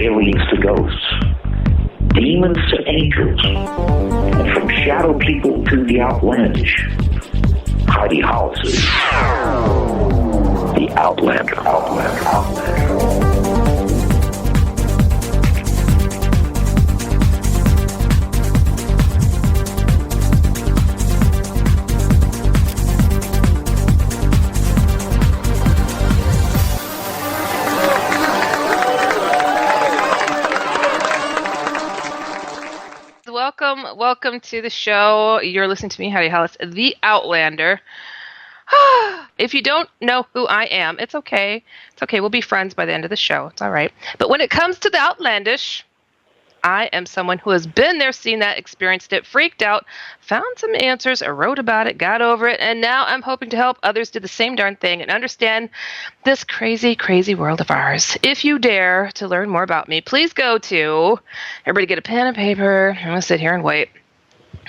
aliens to ghosts, demons to angels, and from shadow people to the outlandish. Heidi Hollis is the Outlander. Welcome to the show. You're listening to me, Heidi Hollis, the Outlander. If you don't know who I am, it's okay. It's okay. We'll be friends by the end of the show. It's all right. But when it comes to the outlandish, I am someone who has been there, seen that, experienced it, freaked out, found some answers, wrote about it, got over it, and now I'm hoping to help others do the same darn thing and understand this crazy, crazy world of ours. If you dare to learn more about me, please go to, everybody get a pen and paper. I'm going to sit here and wait.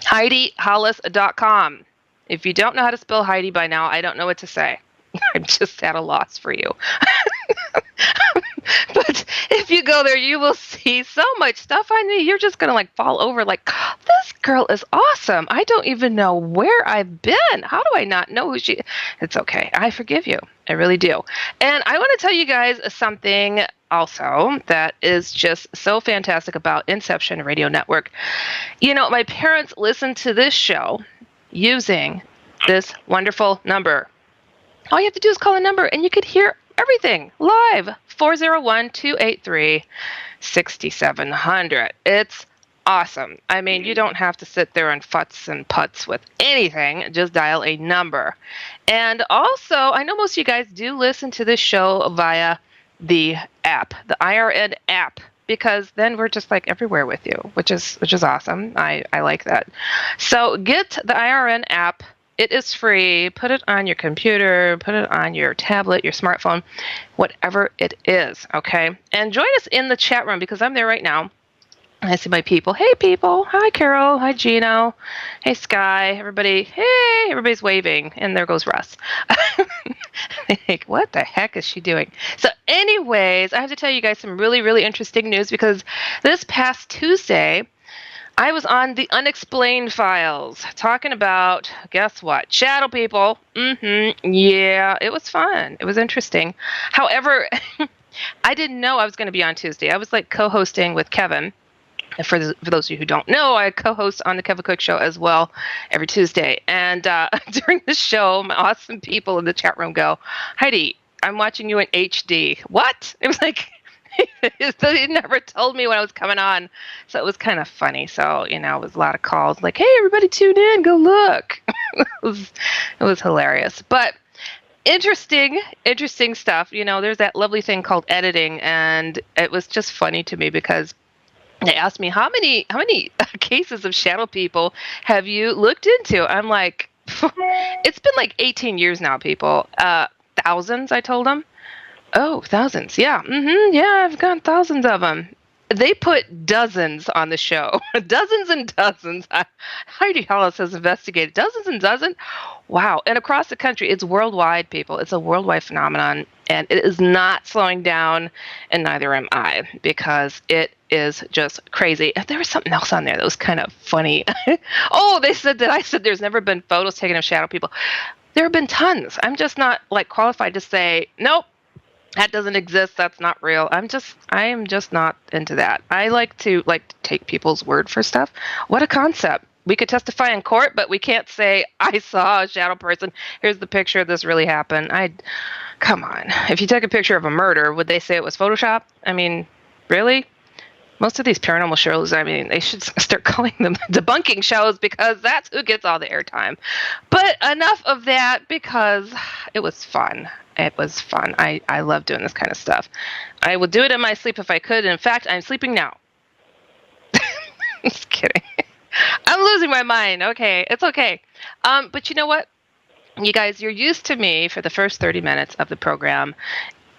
HeidiHollis.com. If you don't know how to spell Heidi by now, I don't know what to say. I'm just at a loss for you. But if you go there, you will see so much stuff on me. You're just going to fall over this girl is awesome. I don't even know where I've been. How do I not know who she is? It's okay. I forgive you. I really do. And I want to tell you guys something also that is just so fantastic about Inception Radio Network. You know, my parents listened to this show using this wonderful number. All you have to do is call a number and you could hear everything live. 401-283-6700. It's awesome. I mean, you don't have to sit there and futz and putz with anything. Just dial a number. And also, I know most of you guys do listen to this show via the app, the IRN app, because then we're just everywhere with you, which is awesome. I like that. So get the IRN app. It is free. Put it on your computer, put it on your tablet, your smartphone, whatever it is, okay? And join us in the chat room because I'm there right now. I see my people. Hey, people. Hi, Carol. Hi, Gino. Hey, Sky. Everybody. Hey, everybody's waving. And there goes Russ. They think, what the heck is she doing? So anyways, I have to tell you guys some really, really interesting news because this past Tuesday, I was on the Unexplained files talking about, guess what? Shadow people. Yeah, it was fun. It was interesting. However, I didn't know I was going to be on Tuesday. I was co-hosting with Kevin. And for those of you who don't know, I co-host on the Kevin Cook Show as well every Tuesday. And during the show, my awesome people in the chat room go, Heidi, I'm watching you in HD. What? It was they never told me when I was coming on. So it was kind of funny. So, it was a lot of calls hey, everybody tune in, go look. It was hilarious. But interesting stuff. There's that lovely thing called editing. And it was just funny to me because they asked me, how many cases of shadow people have you looked into? I'm like, it's been 18 years now, people. Thousands, I told them. Oh, thousands. Yeah. Yeah, I've got thousands of them. They put dozens on the show. Dozens and dozens. Heidi Hollis has investigated dozens and dozens. Wow. And across the country, it's worldwide, people. It's a worldwide phenomenon. And it is not slowing down, and neither am I, because it is just crazy. There was something else on there that was kind of funny. Oh, they said that I said there's never been photos taken of shadow people. There have been tons. I'm just not qualified to say, nope, that doesn't exist. That's not real. I am just not into that. I like to take people's word for stuff. What a concept. We could testify in court, but we can't say, I saw a shadow person. Here's the picture. This really happened. Come on. If you took a picture of a murder, would they say it was Photoshop? I mean, really? Most of these paranormal shows, they should start calling them debunking shows because that's who gets all the airtime. But enough of that because it was fun. It was fun. I love doing this kind of stuff. I would do it in my sleep if I could. In fact, I'm sleeping now. Just kidding. I'm losing my mind. Okay, it's okay. But you know what? You guys, you're used to me for the first 30 minutes of the program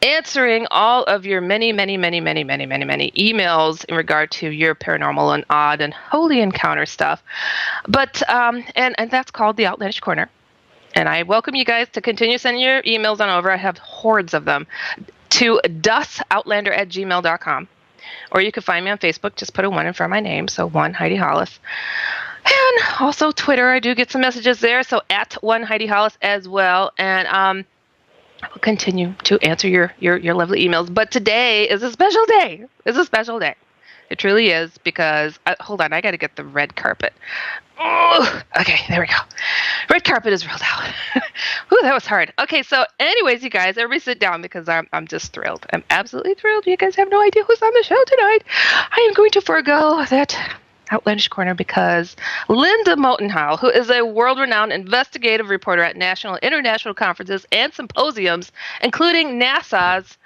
answering all of your many emails in regard to your paranormal and odd and holy encounter stuff. But, and that's called the Outlandish Corner. And I welcome you guys to continue sending your emails on over. I have hordes of them to dusoutlander@gmail.com. Or you can find me on Facebook. Just put a 1 in front of my name. So 1 Heidi Hollis. And also Twitter. I do get some messages there. So at 1 Heidi Hollis as well. And I will continue to answer your lovely emails. But today is a special day. It's a special day. It truly is, because, hold on, I got to get the red carpet. Oh, okay, there we go. Red carpet is rolled out. Ooh, that was hard. Okay, so anyways, you guys, everybody sit down, because I'm just thrilled. I'm absolutely thrilled. You guys have no idea who's on the show tonight. I am going to forego that outlandish corner because Linda Moulton Howe, who is a world-renowned investigative reporter at national and international conferences and symposiums, including NASA's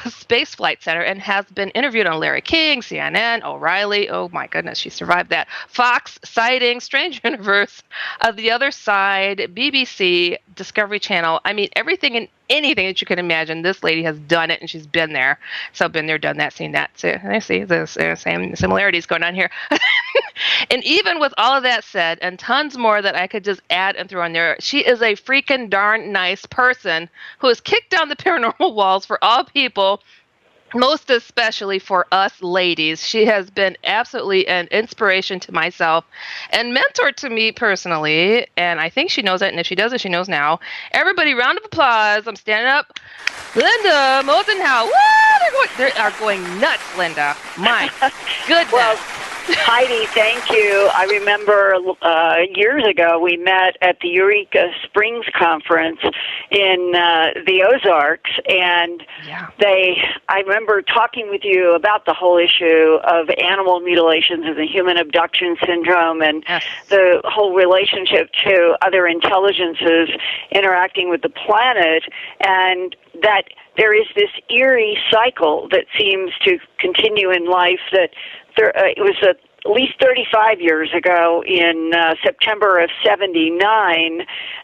Space Flight Center, and has been interviewed on Larry King, CNN, O'Reilly. Oh my goodness, she survived that. Fox, Sighting, Strange Universe, The Other Side, BBC, Discovery Channel. I mean, everything and anything that you can imagine, this lady has done it, and she's been there. So been there, done that, seen that. So I see the same similarities going on here. And even with all of that said, and tons more that I could just add and throw in there, she is a freaking darn nice person who has kicked down the paranormal walls for all people, most especially for us ladies. She has been absolutely an inspiration to myself and mentor to me personally, and I think she knows it, and if she doesn't, she knows now. Everybody, round of applause. I'm standing up. Linda Moulton Howe. Woo! They are going nuts, Linda. My goodness. Well, Heidi, thank you. I remember years ago we met at the Eureka Springs Conference in the Ozarks, and I remember talking with you about the whole issue of animal mutilations and the human abduction syndrome and the whole relationship to other intelligences interacting with the planet, and that there is this eerie cycle that seems to continue in life that it was at least 35 years ago in September of 79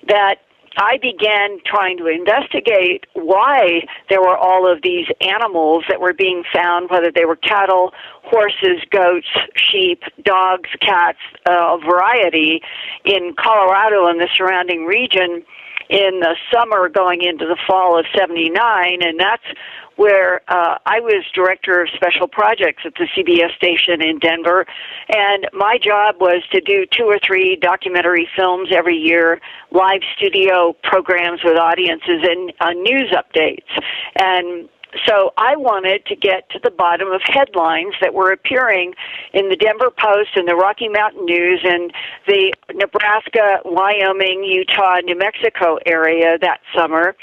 that I began trying to investigate why there were all of these animals that were being found, whether they were cattle, horses, goats, sheep, dogs, cats, a variety, in Colorado and the surrounding region in the summer going into the fall of 79, and that's where I was director of special projects at the CBS station in Denver, and my job was to do 2 or 3 documentary films every year, live studio programs with audiences, and news updates. And so I wanted to get to the bottom of headlines that were appearing in the Denver Post and the Rocky Mountain News and the Nebraska, Wyoming, Utah, New Mexico area that summer.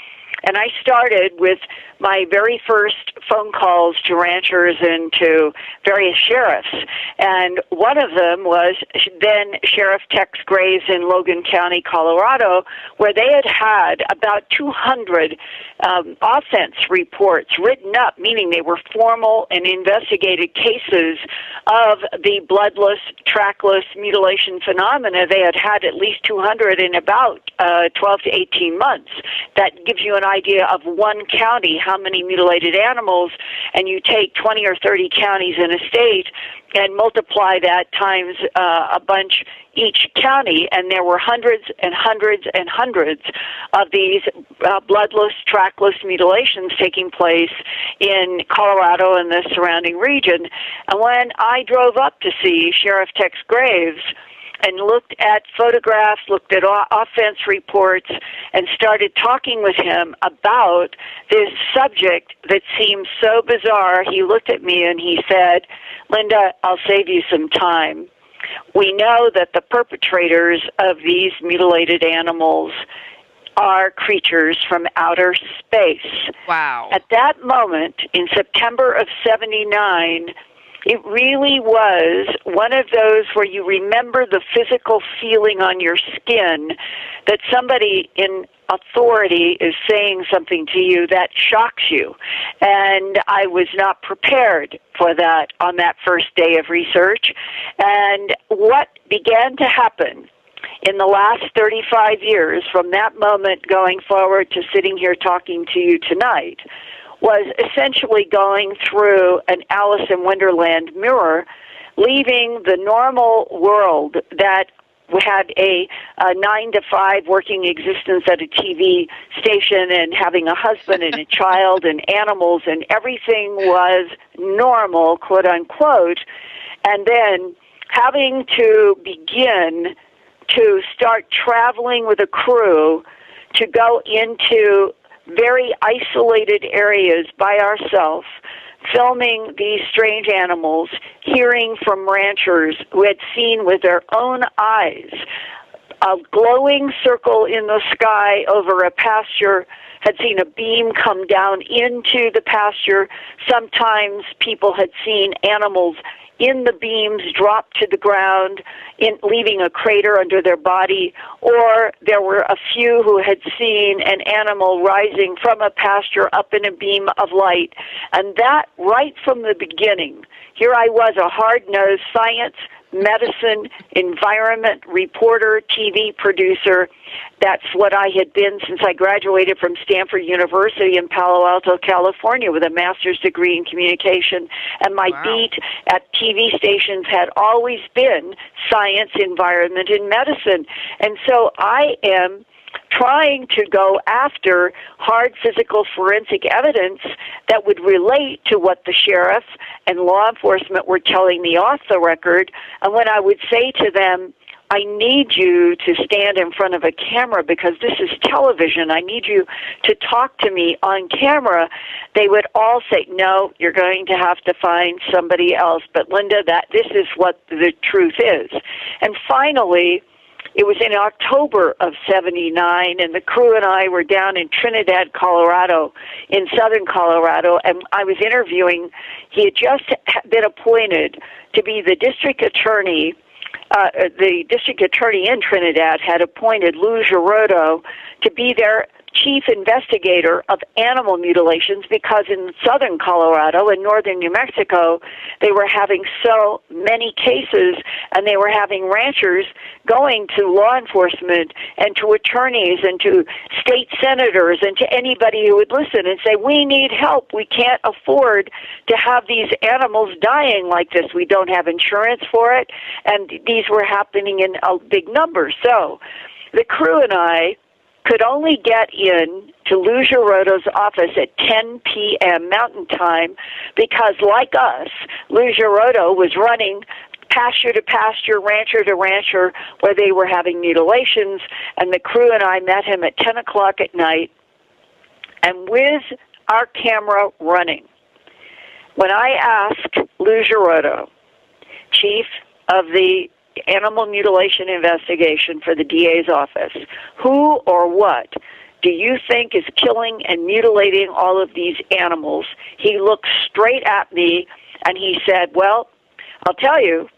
And I started with my very first phone calls to ranchers and to various sheriffs. And one of them was then Sheriff Tex Graves in Logan County, Colorado, where they had had about 200 offense reports written up, meaning they were formal and investigated cases of the bloodless, trackless mutilation phenomena. They had had at least 200 in about 12 to 18 months. That gives you an idea of one county, how many mutilated animals, and you take 20 or 30 counties in a state and multiply that times a bunch each county, and there were hundreds and hundreds and hundreds of these bloodless, trackless mutilations taking place in Colorado and the surrounding region. And when I drove up to see Sheriff Tex Graves and looked at photographs, looked at offense reports, and started talking with him about this subject that seemed so bizarre, he looked at me and he said, "Linda, I'll save you some time. We know that the perpetrators of these mutilated animals are creatures from outer space." Wow. At that moment, in September of 79, it really was one of those where you remember the physical feeling on your skin that somebody in authority is saying something to you that shocks you. And I was not prepared for that on that first day of research. And what began to happen in the last 35 years, from that moment going forward to sitting here talking to you tonight, was essentially going through an Alice in Wonderland mirror, leaving the normal world that had a 9-to-5 working existence at a TV station and having a husband and a child and animals, and everything was normal, quote unquote, and then having to begin to start traveling with a crew to go into very isolated areas by ourselves, filming these strange animals, hearing from ranchers who had seen with their own eyes a glowing circle in the sky over a pasture, had seen a beam come down into the pasture. Sometimes people had seen animals in the beams drop to the ground, leaving a crater under their body, or there were a few who had seen an animal rising from a pasture up in a beam of light. And that, right from the beginning, here I was, a hard-nosed science, medicine, environment reporter, TV producer. That's what I had been since I graduated from Stanford University in Palo Alto, California, with a master's degree in communication. And my beat at TV stations had always been science, environment, and medicine. And so I am trying to go after hard physical forensic evidence that would relate to what the sheriff and law enforcement were telling me off the record. And when I would say to them, I need you to stand in front of a camera because this is television, I need you to talk to me on camera, they would all say, no, you're going to have to find somebody else. But Linda, this is what the truth is. And finally, it was in October of '79, and the crew and I were down in Trinidad, Colorado, in southern Colorado, and I was interviewing. He had just been appointed to be the district attorney. The district attorney in Trinidad had appointed Lou Giraudo to be their chief investigator of animal mutilations because in southern Colorado and northern New Mexico, they were having so many cases, and they were having ranchers going to law enforcement and to attorneys and to state senators and to anybody who would listen and say, we need help. We can't afford to have these animals dying like this. We don't have insurance for it. And these were happening in big numbers. So the crew and I could only get in to Lou Giraudo's office at 10 p.m. Mountain Time because, like us, Lou Giraudo was running pasture to pasture, rancher to rancher, where they were having mutilations, and the crew and I met him at 10 o'clock at night, and with our camera running, when I asked Lou Giraudo, chief of the animal mutilation investigation for the DA's office, who or what do you think is killing and mutilating all of these animals? He looked straight at me and he said, well, I'll tell you,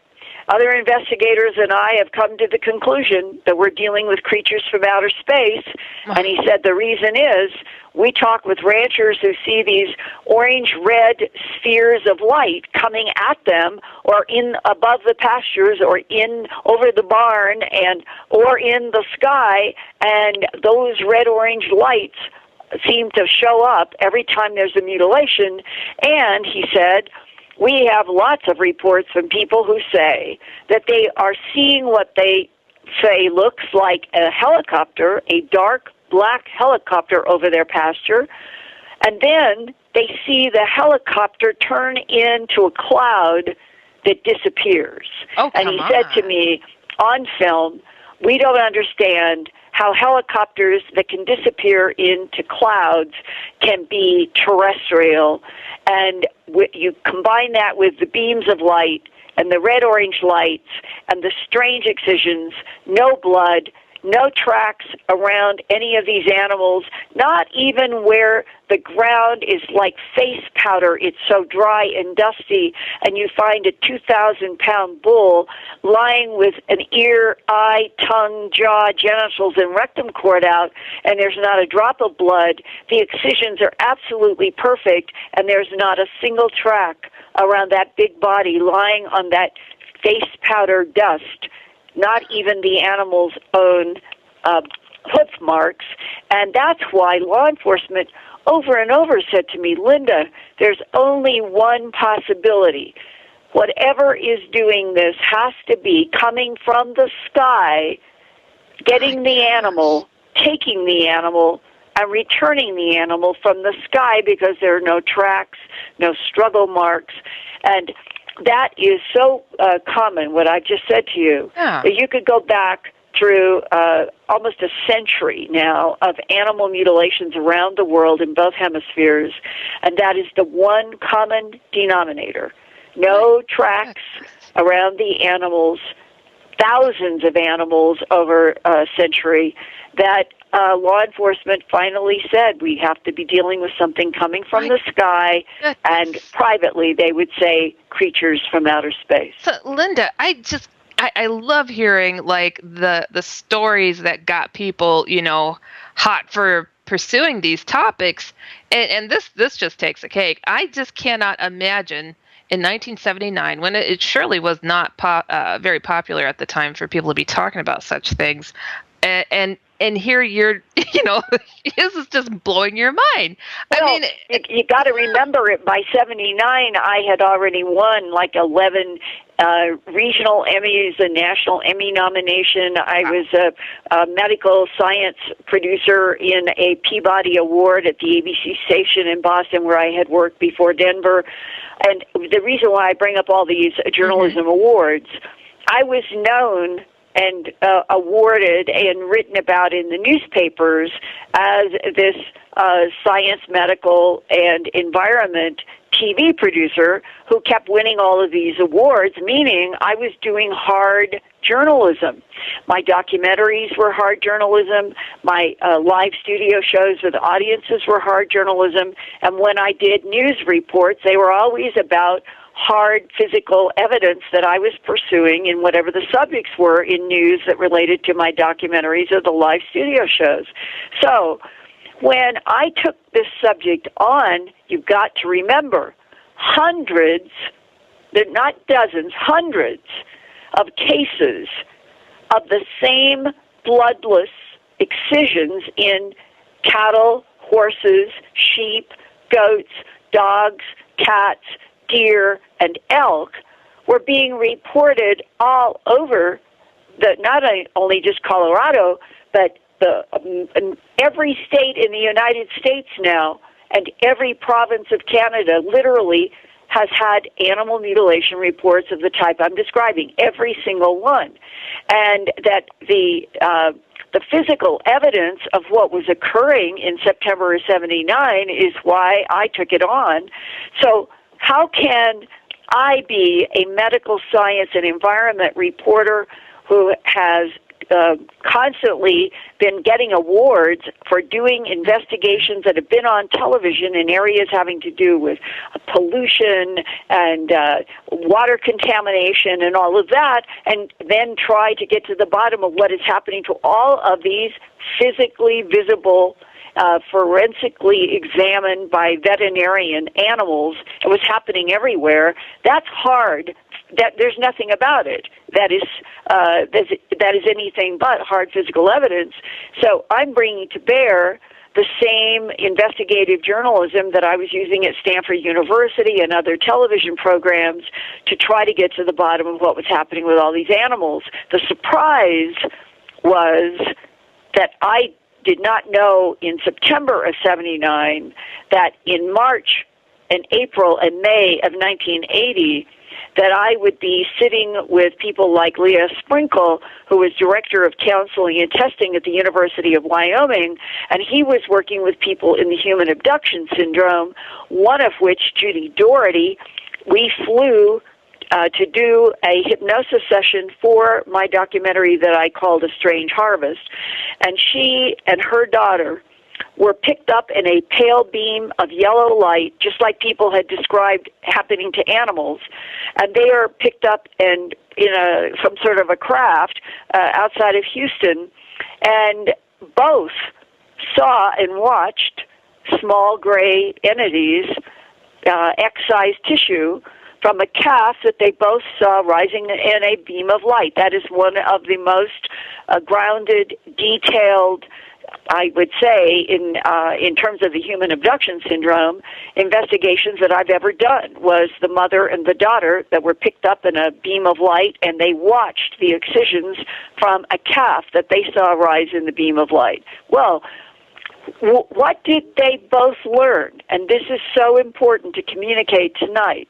other investigators and I have come to the conclusion that we're dealing with creatures from outer space. And he said the reason is we talk with ranchers who see these orange-red spheres of light coming at them or in above the pastures or in over the barn and or in the sky, and those red-orange lights seem to show up every time there's a mutilation. And he said, we have lots of reports from people who say that they are seeing what they say looks like a helicopter, a dark black helicopter over their pasture, and then they see the helicopter turn into a cloud that disappears. And he said to me on film, we don't understand how helicopters that can disappear into clouds can be terrestrial. And you combine that with the beams of light and the red-orange lights and the strange excisions, no blood, no tracks around any of these animals, not even where the ground is like face powder. It's so dry and dusty, and you find a 2,000-pound bull lying with an ear, eye, tongue, jaw, genitals, and rectum cord out, and there's not a drop of blood. The excisions are absolutely perfect, and there's not a single track around that big body lying on that face powder dust, not even the animal's own hoof marks. And that's why law enforcement over and over said to me, Linda, there's only one possibility. whatever is doing this has to be coming from the sky, getting the animal, taking the animal, and returning the animal from the sky because there are no tracks, no struggle marks. And that is so common, what I just said to you. Yeah. That you could go back through almost a century now of animal mutilations around the world in both hemispheres, and that is the one common denominator. No tracks around the animals, thousands of animals over a century, that law enforcement finally said we have to be dealing with something coming from the sky, and privately they would say creatures from outer space. So, Linda, I love hearing like the stories that got people, hot for pursuing these topics, and this just takes a cake. I just cannot imagine in 1979, when it surely was not very popular at the time for people to be talking about such things, and here you're, this is just blowing your mind. Well, I mean, you got to remember it. By 79, I had already won like 11 regional Emmys, a national Emmy nomination. I was a medical science producer in a Peabody Award at the ABC station in Boston, where I had worked before Denver. And the reason why I bring up all these journalism awards, I was known and awarded and written about in the newspapers as this science, medical, and environment TV producer who kept winning all of these awards, meaning I was doing hard journalism. My documentaries were hard journalism. My live studio shows with audiences were hard journalism. And when I did news reports, they were always about hard physical evidence that I was pursuing in whatever the subjects were in news that related to my documentaries or the live studio shows. So when I took this subject on, you've got to remember, hundreds, not dozens, hundreds of cases of the same bloodless excisions in cattle, horses, sheep, goats, dogs, cats, deer, and elk were being reported all over not only just Colorado, but every state in the United States now, and every province of Canada literally has had animal mutilation reports of the type I'm describing, every single one. And that the physical evidence of what was occurring in September of 79 is why I took it on. So how can I be a medical science and environment reporter who has constantly been getting awards for doing investigations that have been on television in areas having to do with pollution and water contamination and all of that, and then try to get to the bottom of what is happening to all of these physically visible, forensically examined by veterinarian animals? It was happening everywhere. That's hard. There's nothing about it that is anything but hard physical evidence. So I'm bringing to bear the same investigative journalism that I was using at Stanford University and other television programs to try to get to the bottom of what was happening with all these animals. The surprise was that I did not know in September of 79 that in March and April and May of 1980 that I would be sitting with people like Leah Sprinkle, who was director of counseling and testing at the University of Wyoming, and he was working with people in the human abduction syndrome, one of which, Judy Doherty, we flew to do a hypnosis session for my documentary that I called A Strange Harvest. And she and her daughter were picked up in a pale beam of yellow light, just like people had described happening to animals. And they are picked up in some sort of a craft outside of Houston, and both saw and watched small gray entities, X-sized tissue, from a calf that they both saw rising in a beam of light. That is one of the most grounded, detailed I would say, in terms of the human abduction syndrome, investigations that I've ever done was the mother and the daughter that were picked up in a beam of light, and they watched the excisions from a calf that they saw rise in the beam of light. Well, what did they both learn? And this is so important to communicate tonight.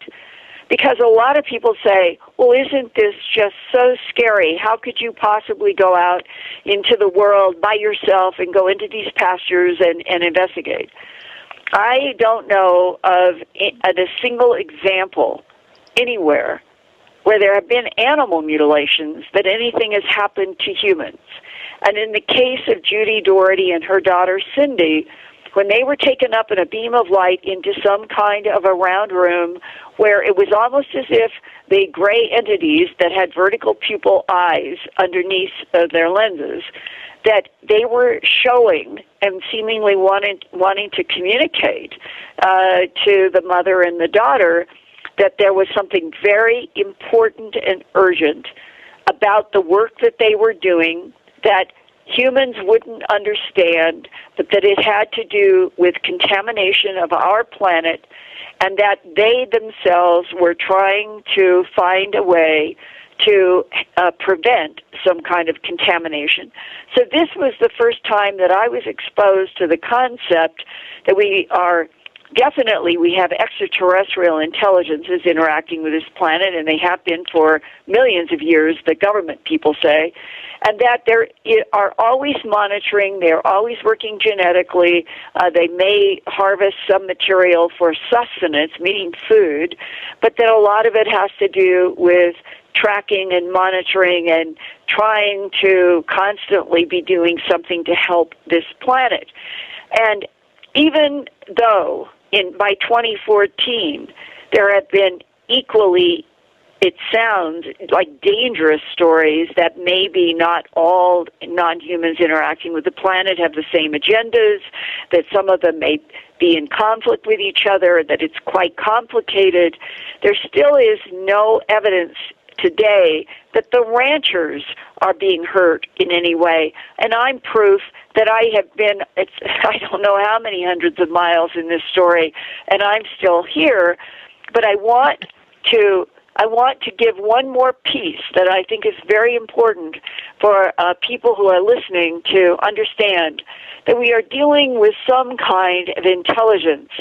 Because a lot of people say, well, isn't this just so scary? How could you possibly go out into the world by yourself and go into these pastures and investigate? I don't know of a single example anywhere where there have been animal mutilations that anything has happened to humans. And in the case of Judy Doherty and her daughter Cindy, when they were taken up in a beam of light into some kind of a round room where it was almost as if the gray entities that had vertical pupil eyes underneath their lenses, that they were showing and seemingly wanting to communicate to the mother and the daughter that there was something very important and urgent about the work that they were doing that humans wouldn't understand, but that it had to do with contamination of our planet, and that they themselves were trying to find a way to prevent some kind of contamination. So this was the first time that I was exposed to the concept that we have extraterrestrial intelligences interacting with this planet, and they have been for millions of years, the government people say, and that they are always monitoring, they're always working genetically, they may harvest some material for sustenance, meaning food, but that a lot of it has to do with tracking and monitoring and trying to constantly be doing something to help this planet. And even though by 2014 there have been equally, it sounds like, dangerous stories that maybe not all non-humans interacting with the planet have the same agendas, that some of them may be in conflict with each other, that it's quite complicated, there still is no evidence today that the ranchers are being hurt in any way. And I'm proof that I have been, I don't know how many hundreds of miles in this story, and I'm still here, but I want to give one more piece that I think is very important for people who are listening to understand, that we are dealing with some kind of intelligence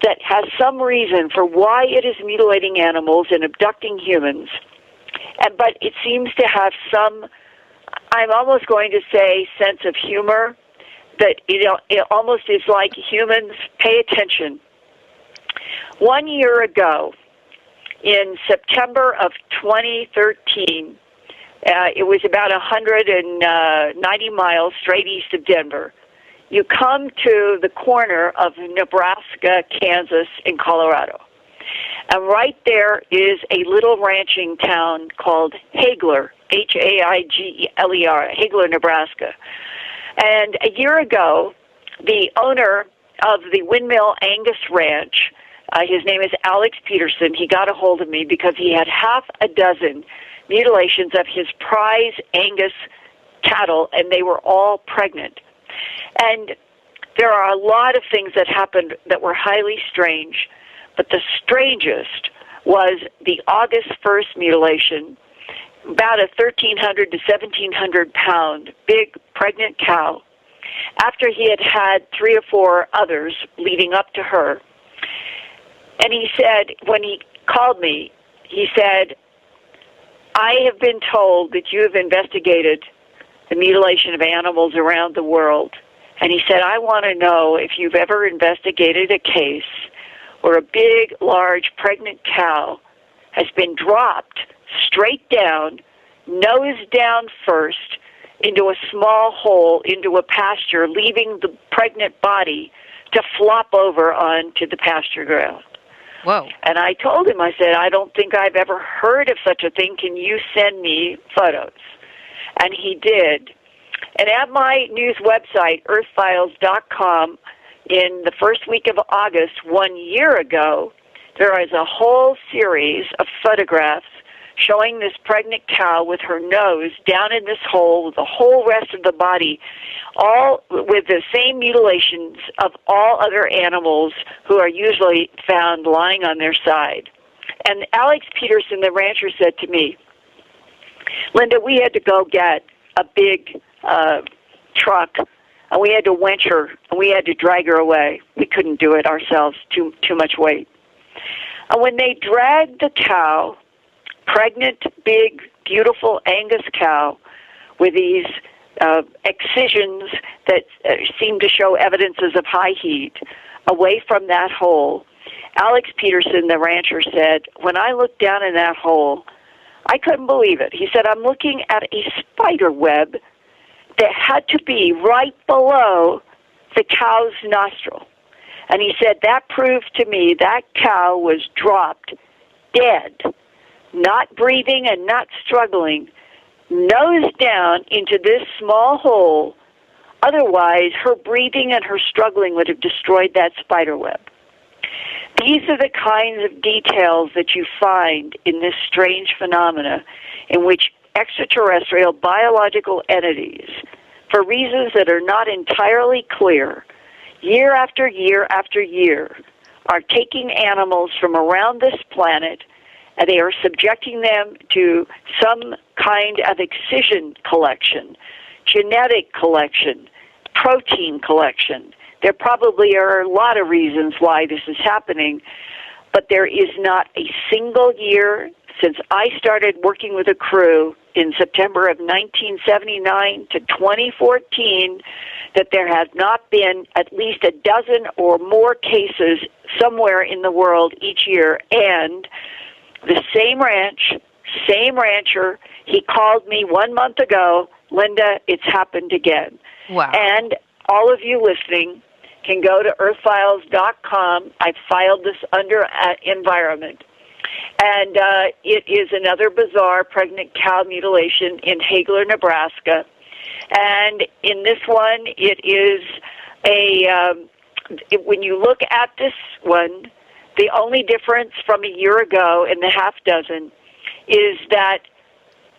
that has some reason for why it is mutilating animals and abducting humans. But it seems to have some, I'm almost going to say, sense of humor, that it almost is like humans pay attention. 1 year ago, in September of 2013, it was about 190 miles straight east of Denver. You come to the corner of Nebraska, Kansas, and Colorado. And right there is a little ranching town called Hagler, H-A-I-G-L-E-R, Hagler, Nebraska. And a year ago, the owner of the Windmill Angus Ranch, his name is Alex Peterson, he got a hold of me because he had half a dozen mutilations of his prize Angus cattle, and they were all pregnant. And there are a lot of things that happened that were highly strange. But the strangest was the August 1st mutilation, about a 1,300 to 1,700 pound big pregnant cow, after he had had 3 or 4 others leading up to her. And he said, when he called me, he said, I have been told that you have investigated the mutilation of animals around the world. And he said, I want to know if you've ever investigated a case where a big, large, pregnant cow has been dropped straight down, nose down first, into a small hole, into a pasture, leaving the pregnant body to flop over onto the pasture ground. Whoa. And I told him, I said, I don't think I've ever heard of such a thing. Can you send me photos? And he did. And at my news website, earthfiles.com, in the first week of August 1 year ago, there is a whole series of photographs showing this pregnant cow with her nose down in this hole, with the whole rest of the body, all with the same mutilations of all other animals who are usually found lying on their side. And Alex Peterson, the rancher, said to me, Linda, we had to go get a big truck, and we had to winch her, and we had to drag her away. We couldn't do it ourselves, too much weight. And when they dragged the cow, pregnant, big, beautiful Angus cow, with these excisions that seemed to show evidences of high heat, away from that hole, Alex Peterson, the rancher, said, when I looked down in that hole, I couldn't believe it. He said, I'm looking at a spider web that had to be right below the cow's nostril. And he said, that proved to me that cow was dropped dead, not breathing and not struggling, nose down into this small hole. Otherwise, her breathing and her struggling would have destroyed that spider web. These are the kinds of details that you find in this strange phenomena in which extraterrestrial biological entities, for reasons that are not entirely clear, year after year after year, are taking animals from around this planet and they are subjecting them to some kind of excision collection, genetic collection, protein collection. There probably are a lot of reasons why this is happening, but there is not a single year since I started working with a crew in September of 1979 to 2014 that there have not been at least a dozen or more cases somewhere in the world each year. And the same ranch, same rancher, he called me 1 month ago, Linda, it's happened again. Wow. And all of you listening can go to earthfiles.com. I filed this under environment. And it is another bizarre pregnant cow mutilation in Hagler, Nebraska. And in this one, it is when you look at this one, the only difference from a year ago in the half dozen is that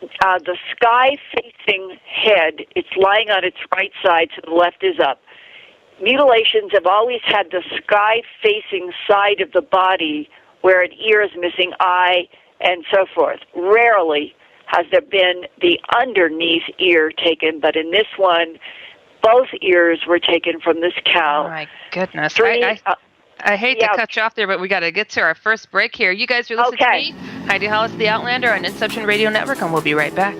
the sky-facing head, it's lying on its right side, so the left is up. Mutilations have always had the sky-facing side of the body where an ear is missing, eye, and so forth. Rarely has there been the underneath ear taken, but in this one, both ears were taken from this cow. Oh, my goodness. I hate to cut you off there, but we got to get to our first break here. You guys are listening to me, Heidi Hollis, the Outlander, on Inception Radio Network, and we'll be right back.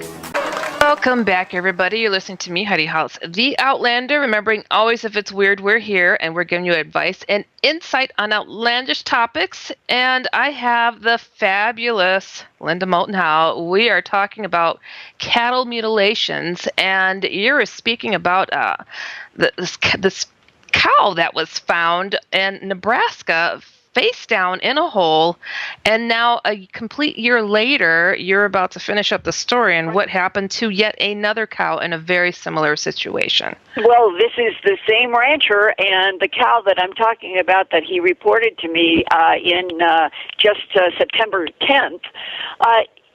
Welcome back, everybody. You're listening to me, Heidi Hollis, the Outlander. Remembering always, if it's weird, we're here, and we're giving you advice and insight on outlandish topics. And I have the fabulous Linda Moulton Howe. We are talking about cattle mutilations, and you're speaking about this cow that was found in Nebraska, face down in a hole, and now a complete year later, you're about to finish up the story and what happened to yet another cow in a very similar situation. Well, this is the same rancher, and the cow that I'm talking about that he reported to me in just September 10th,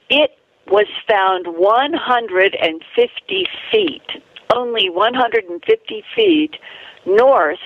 it was found 150 feet, only 150 feet north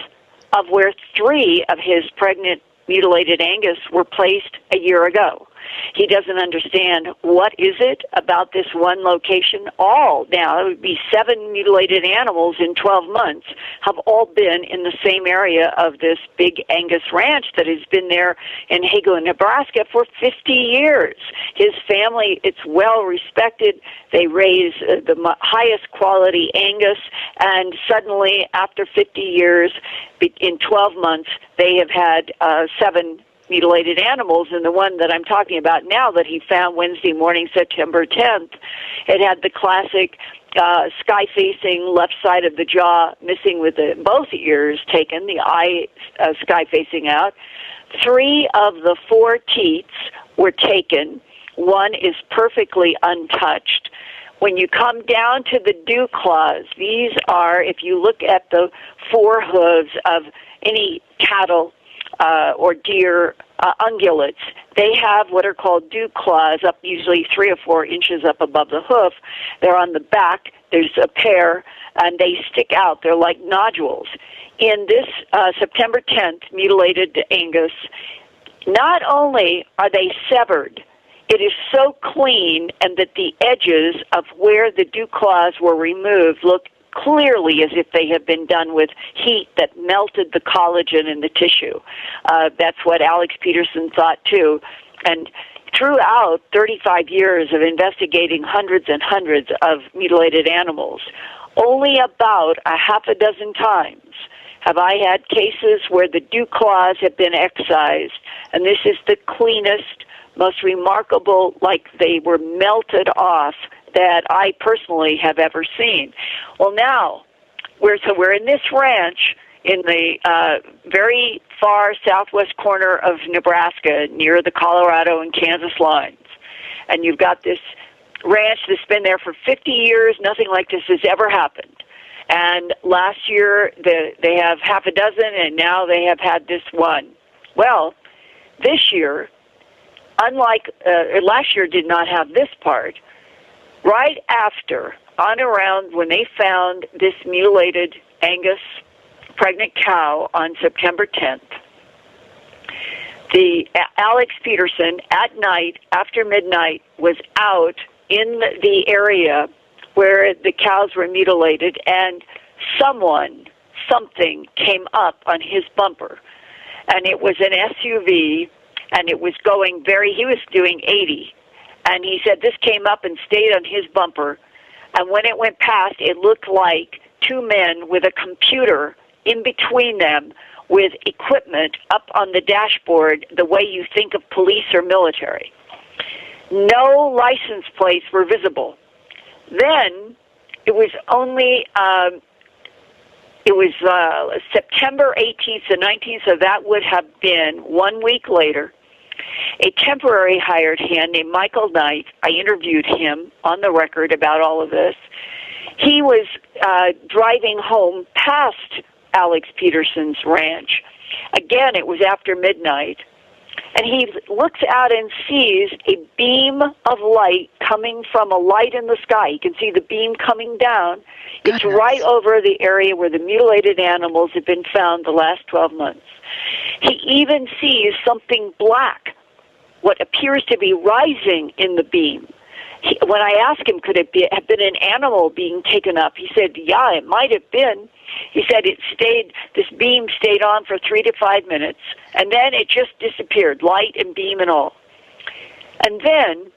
of where 3 of his pregnant mutilated Angus were placed a year ago. He doesn't understand what is it about this one location. All now, it would be 7 mutilated animals in 12 months, have all been in the same area of this big Angus ranch that has been there in Hagler, Nebraska for 50 years. His family, it's well respected. They raise the highest quality Angus, and suddenly, after 50 years, in 12 months, they have had 7 mutilated animals, and the one that I'm talking about now that he found Wednesday morning, September 10th, it had the classic sky-facing left side of the jaw missing with both ears taken, the eye sky-facing out. 3 of the 4 teats were taken. 1 is perfectly untouched. When you come down to the dew claws, these are, if you look at the 4 hooves of any cattle, or deer ungulates, they have what are called dew claws, up usually 3 or 4 inches up above the hoof. They're on the back. There's a pair, and they stick out. They're like nodules. In this September 10th mutilated Angus, not only are they severed, it is so clean, and that the edges of where the dew claws were removed look clearly as if they have been done with heat that melted the collagen in the tissue. That's what Alex Peterson thought too. And throughout 35 years of investigating hundreds and hundreds of mutilated animals, only about a half a dozen times have I had cases where the dew claws have been excised, and this is the cleanest, most remarkable, like they were melted off, that I personally have ever seen. Well, now we're in this ranch in the very far southwest corner of Nebraska, near the Colorado and Kansas lines, and you've got this ranch that's been there for 50 years. Nothing like this has ever happened. And last year they have half a dozen, and now they have had this one. Well, this year, unlike last year, did not have this part. Right after, on around when they found this mutilated Angus pregnant cow on September 10th, the Alex Peterson at night, after midnight, was out in the area where the cows were mutilated, and something came up on his bumper. And it was an SUV, and it was going he was doing 80. And he said this came up and stayed on his bumper. And when it went past, it looked like 2 men with a computer in between them with equipment up on the dashboard, the way you think of police or military. No license plates were visible. Then it was only September 18th to 19th, so that would have been 1 week later. A temporary hired hand named Michael Knight, I interviewed him on the record about all of this. He was driving home past Alex Peterson's ranch. Again, it was after midnight. And he looks out and sees a beam of light coming from a light in the sky. You can see the beam coming down. It's right over the area where the mutilated animals have been found the last 12 months. He even sees something black, what appears to be rising in the beam. When I asked him, could it have been an animal being taken up, he said, yeah, it might have been. He said this beam stayed on for 3 to 5 minutes, and then it just disappeared, light and beam and all. And then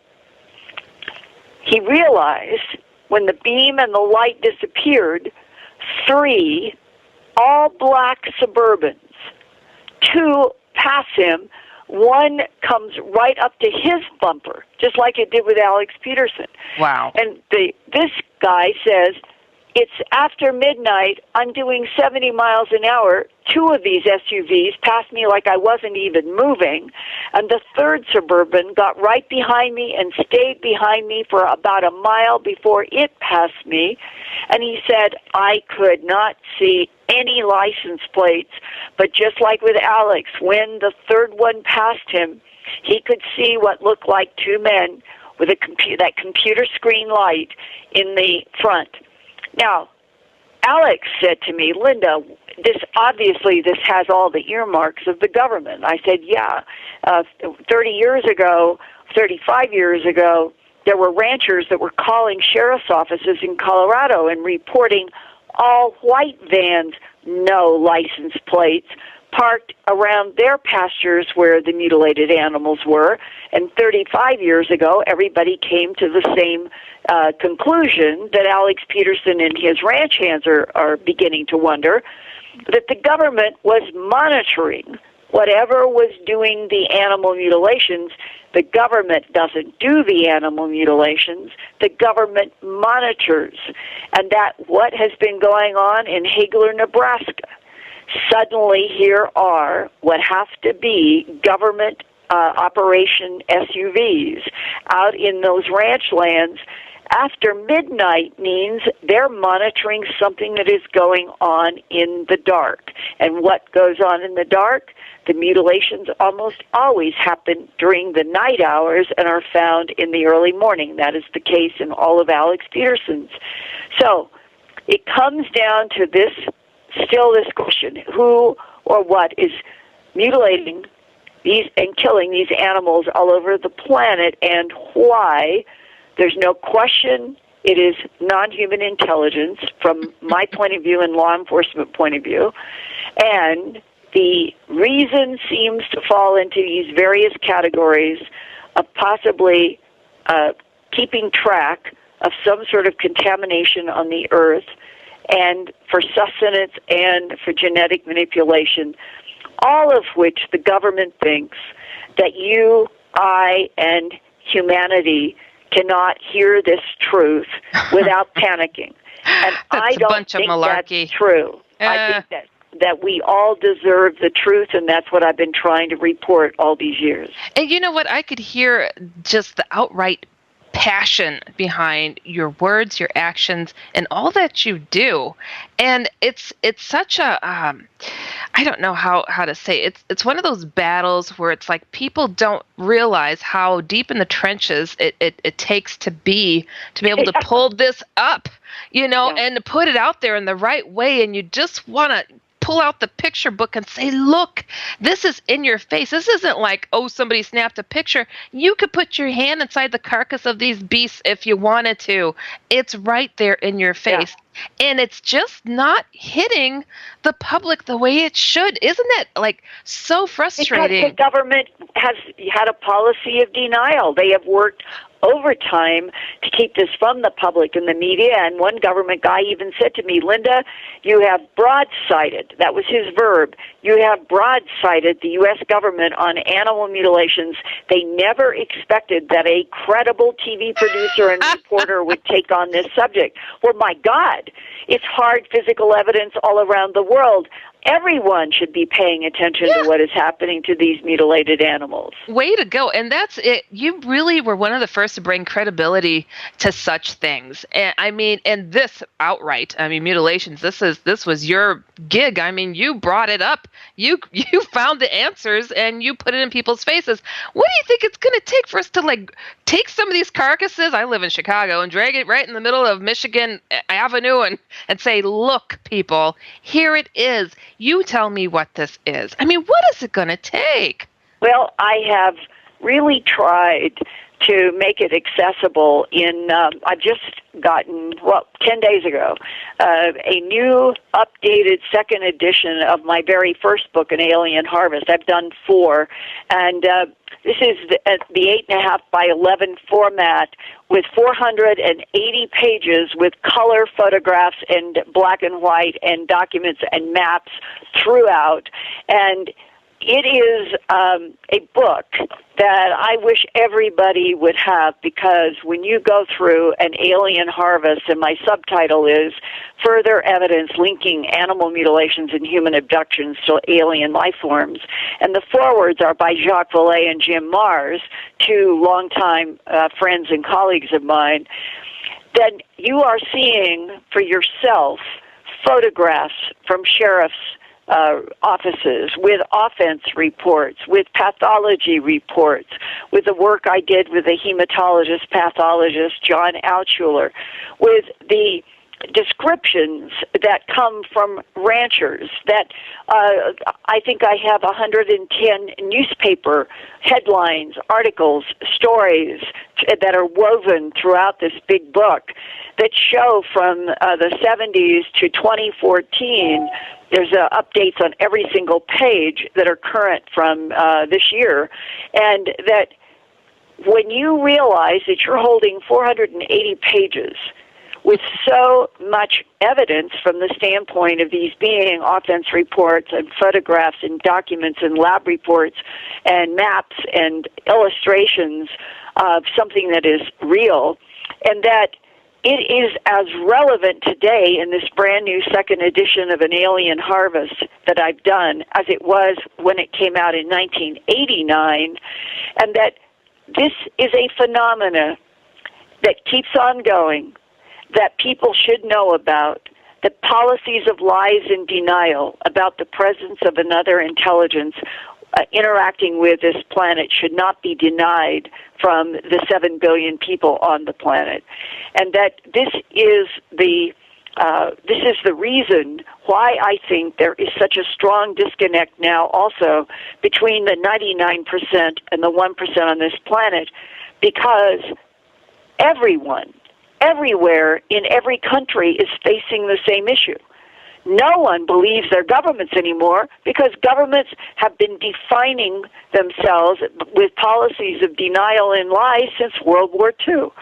he realized when the beam and the light disappeared, 3 all-black Suburbans, 2 pass him, 1 comes right up to his bumper, just like it did with Alex Peterson. Wow. And this guy says, it's after midnight, I'm doing 70 miles an hour. 2 of these SUVs passed me like I wasn't even moving, and the 3rd Suburban got right behind me and stayed behind me for about a mile before it passed me. And he said, I could not see any license plates, but just like with Alex, when the 3rd one passed him, he could see what looked like 2 men with that computer screen light in the front. Now, Alex said to me, Linda, this has all the earmarks of the government. I said, yeah. 35 years ago, there were ranchers that were calling sheriff's offices in Colorado and reporting all white vans, no license plates, parked around their pastures where the mutilated animals were. And 35 years ago, everybody came to the same conclusion that Alex Peterson and his ranch hands are beginning to wonder, that the government was monitoring whatever was doing the animal mutilations. The government doesn't do the animal mutilations. The government monitors. And that what has been going on in Hagler, Nebraska. Suddenly here are what have to be government operation SUVs out in those ranch lands. After midnight means they're monitoring something that is going on in the dark. And what goes on in the dark? The mutilations almost always happen during the night hours and are found in the early morning. That is the case in all of Alex Peterson's. So it comes down to this question: who or what is mutilating these and killing these animals all over the planet, and why? There's no question it is non-human intelligence from my point of view and law enforcement point of view. And the reason seems to fall into these various categories of possibly keeping track of some sort of contamination on the earth, and for sustenance and for genetic manipulation, all of which the government thinks that you, I, and humanity cannot hear this truth without panicking. And I don't think that's true. I think that we all deserve the truth, and that's what I've been trying to report all these years. And you know what? I could hear just the outright passion behind your words, your actions, and all that you do. And it's such a I don't know how to say it. It's one of those battles where it's like people don't realize how deep in the trenches it takes to be able to pull this up, and to put it out there in the right way. And you just want to pull out the picture book and say, look, this is in your face. This isn't like, oh, somebody snapped a picture. You could put your hand inside the carcass of these beasts if you wanted to. It's right there in your face. Yeah. And it's just not hitting the public the way it should. Isn't that so frustrating? Because the government has had a policy of denial. They have worked overtime to keep this from the public and the media. And one government guy even said to me, Linda, you have broadsided, that was his verb, you have broadsided the U.S. government on animal mutilations. They never expected that a credible TV producer and reporter would take on this subject. Well, my God, it's hard physical evidence all around the world. Everyone should be paying attention to what is happening to these mutilated animals. Way to go. And that's it. You really were one of the first to bring credibility to such things. And this outright, mutilations, this was your gig. You brought it up. You found the answers and you put it in people's faces. What do you think it's going to take for us to take some of these carcasses? I live in Chicago, and drag it right in the middle of Michigan Avenue and say, look, people, here it is. You tell me what this is. What is it going to take? Well, I have really tried to make it accessible I've just gotten, 10 days ago, a new updated second edition of my very first book, An Alien Harvest. I've done 4, and this is the 8.5 by 11 format with 480 pages with color photographs and black and white and documents and maps throughout. And it is a book that I wish everybody would have, because when you go through An Alien Harvest, and my subtitle is Further Evidence Linking Animal Mutilations and Human Abductions to Alien Life Forms, and the forewords are by Jacques Vallée and Jim Mars, 2 longtime friends and colleagues of mine, then you are seeing for yourself photographs from sheriffs' offices, with offense reports, with pathology reports, with the work I did with the hematologist pathologist John Altschuler, with the descriptions that come from ranchers, that I think I have 110 newspaper headlines, articles, stories that are woven throughout this big book that show from the 70s to 2014. There's updates on every single page that are current from this year, and that when you realize that you're holding 480 pages with so much evidence from the standpoint of these being offense reports and photographs and documents and lab reports and maps and illustrations of something that is real, and that it is as relevant today in this brand new second edition of An Alien Harvest that I've done as it was when it came out in 1989, and that this is a phenomena that keeps on going, that people should know about, that policies of lies and denial about the presence of another intelligence interacting with this planet should not be denied from the 7 billion people on the planet, and that this is the reason why I think there is such a strong disconnect now also between the 99% and the 1% on this planet, because everyone, everywhere, in every country is facing the same issue. No one believes their governments anymore because governments have been defining themselves with policies of denial and lies since World War II.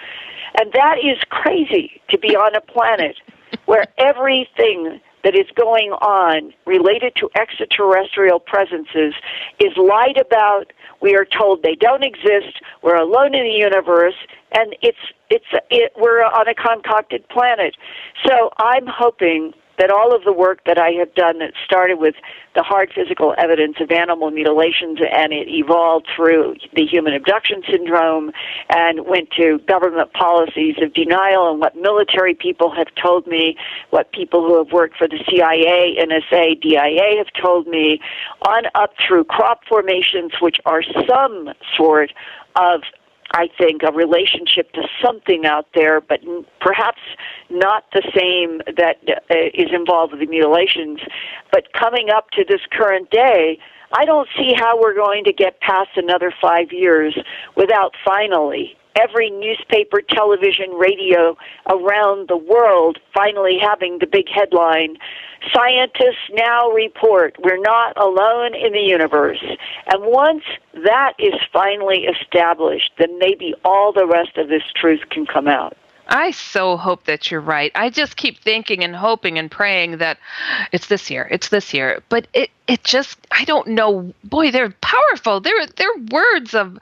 And that is crazy, to be on a planet where everything that is going on related to extraterrestrial presences is lied about. We are told they don't exist. We're alone in the universe, and we're on a concocted planet. So I'm hoping that all of the work that I have done that started with the hard physical evidence of animal mutilations, and it evolved through the human abduction syndrome and went to government policies of denial and what military people have told me, what people who have worked for the CIA, NSA, DIA have told me, on up through crop formations, which are some sort of, I think, a relationship to something out there, but perhaps not the same that is involved with the mutilations. But coming up to this current day, I don't see how we're going to get past another 5 years without finally every newspaper, television, radio around the world finally having the big headline, "Scientists now report we're not alone in the universe." And once that is finally established, then maybe all the rest of this truth can come out. I so hope that you're right. I just keep thinking and hoping and praying that it's this year. But it just, I don't know. Boy, they're powerful. They're words of